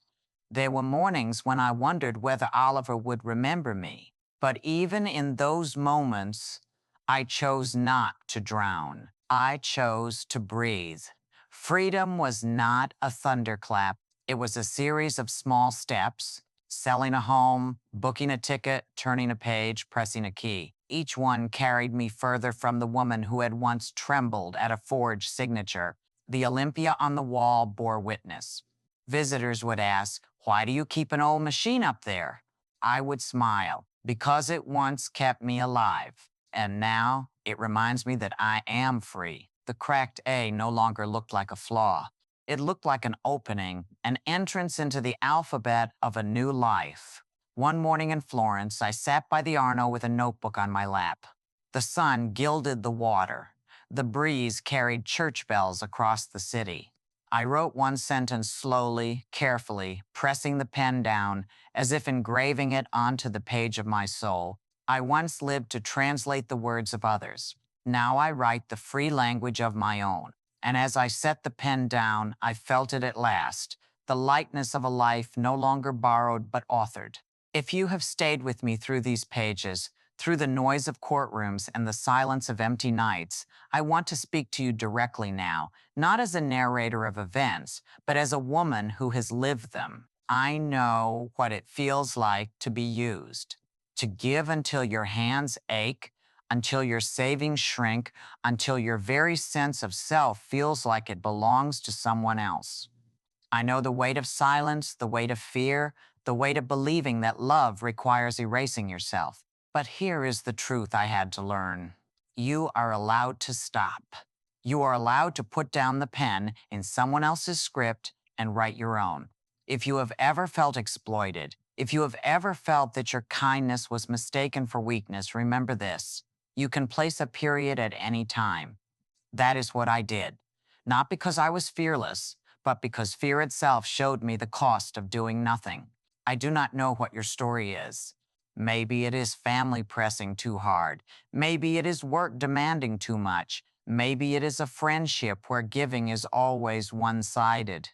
There were mornings when I wondered whether Oliver would remember me. But even in those moments, I chose not to drown. I chose to breathe. Freedom was not a thunderclap. It was a series of small steps, selling a home, booking a ticket, turning a page, pressing a key. Each one carried me further from the woman who had once trembled at a forged signature. The Olympia on the wall bore witness. Visitors would ask, "Why do you keep an old machine up there?" I would smile, because it once kept me alive. And now it reminds me that I am free. The cracked A no longer looked like a flaw. It looked like an opening, an entrance into the alphabet of a new life. One morning in Florence, I sat by the Arno with a notebook on my lap. The sun gilded the water. The breeze carried church bells across the city. I wrote one sentence slowly, carefully, pressing the pen down as if engraving it onto the page of my soul. I once lived to translate the words of others. Now I write the free language of my own. And as I set the pen down, I felt it at last, the lightness of a life no longer borrowed but authored. If you have stayed with me through these pages, through the noise of courtrooms and the silence of empty nights, I want to speak to you directly now, not as a narrator of events, but as a woman who has lived them. I know what it feels like to be used, to give until your hands ache, until your savings shrink, until your very sense of self feels like it belongs to someone else. I know the weight of silence, the weight of fear, the weight of believing that love requires erasing yourself. But here is the truth I had to learn. You are allowed to stop. You are allowed to put down the pen in someone else's script and write your own. If you have ever felt exploited, if you have ever felt that your kindness was mistaken for weakness, remember this. You can place a period at any time. That is what I did. Not because I was fearless, but because fear itself showed me the cost of doing nothing. I do not know what your story is. Maybe it is family pressing too hard. Maybe it is work demanding too much. Maybe it is a friendship where giving is always one-sided.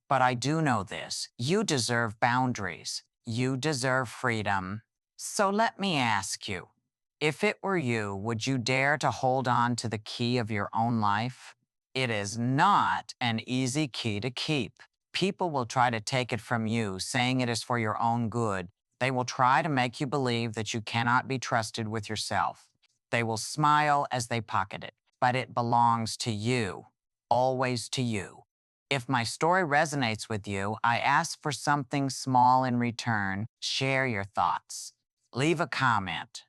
But I do know this. You deserve boundaries. You deserve freedom. So let me ask you, if it were you, would you dare to hold on to the key of your own life? It is not an easy key to keep. People will try to take it from you, saying it is for your own good. They will try to make you believe that you cannot be trusted with yourself. They will smile as they pocket it, but it belongs to you, always to you. If my story resonates with you, I ask for something small in return. Share your thoughts. Leave a comment.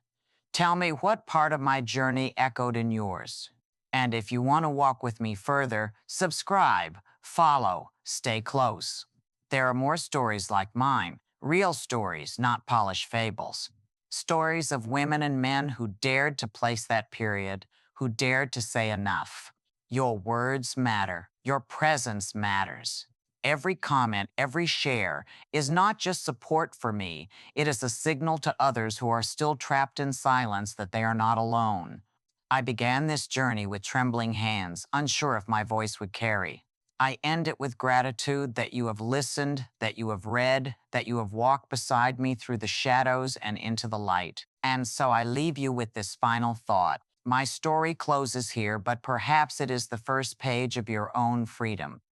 Tell me what part of my journey echoed in yours. And if you want to walk with me further, subscribe, follow, stay close. There are more stories like mine, real stories, not polished fables. Stories of women and men who dared to place that period, who dared to say enough. Your words matter. Your presence matters. Every comment, every share is not just support for me, it is a signal to others who are still trapped in silence that they are not alone. I began this journey with trembling hands, unsure if my voice would carry. I end it with gratitude that you have listened, that you have read, that you have walked beside me through the shadows and into the light. And so I leave you with this final thought. My story closes here, but perhaps it is the first page of your own freedom.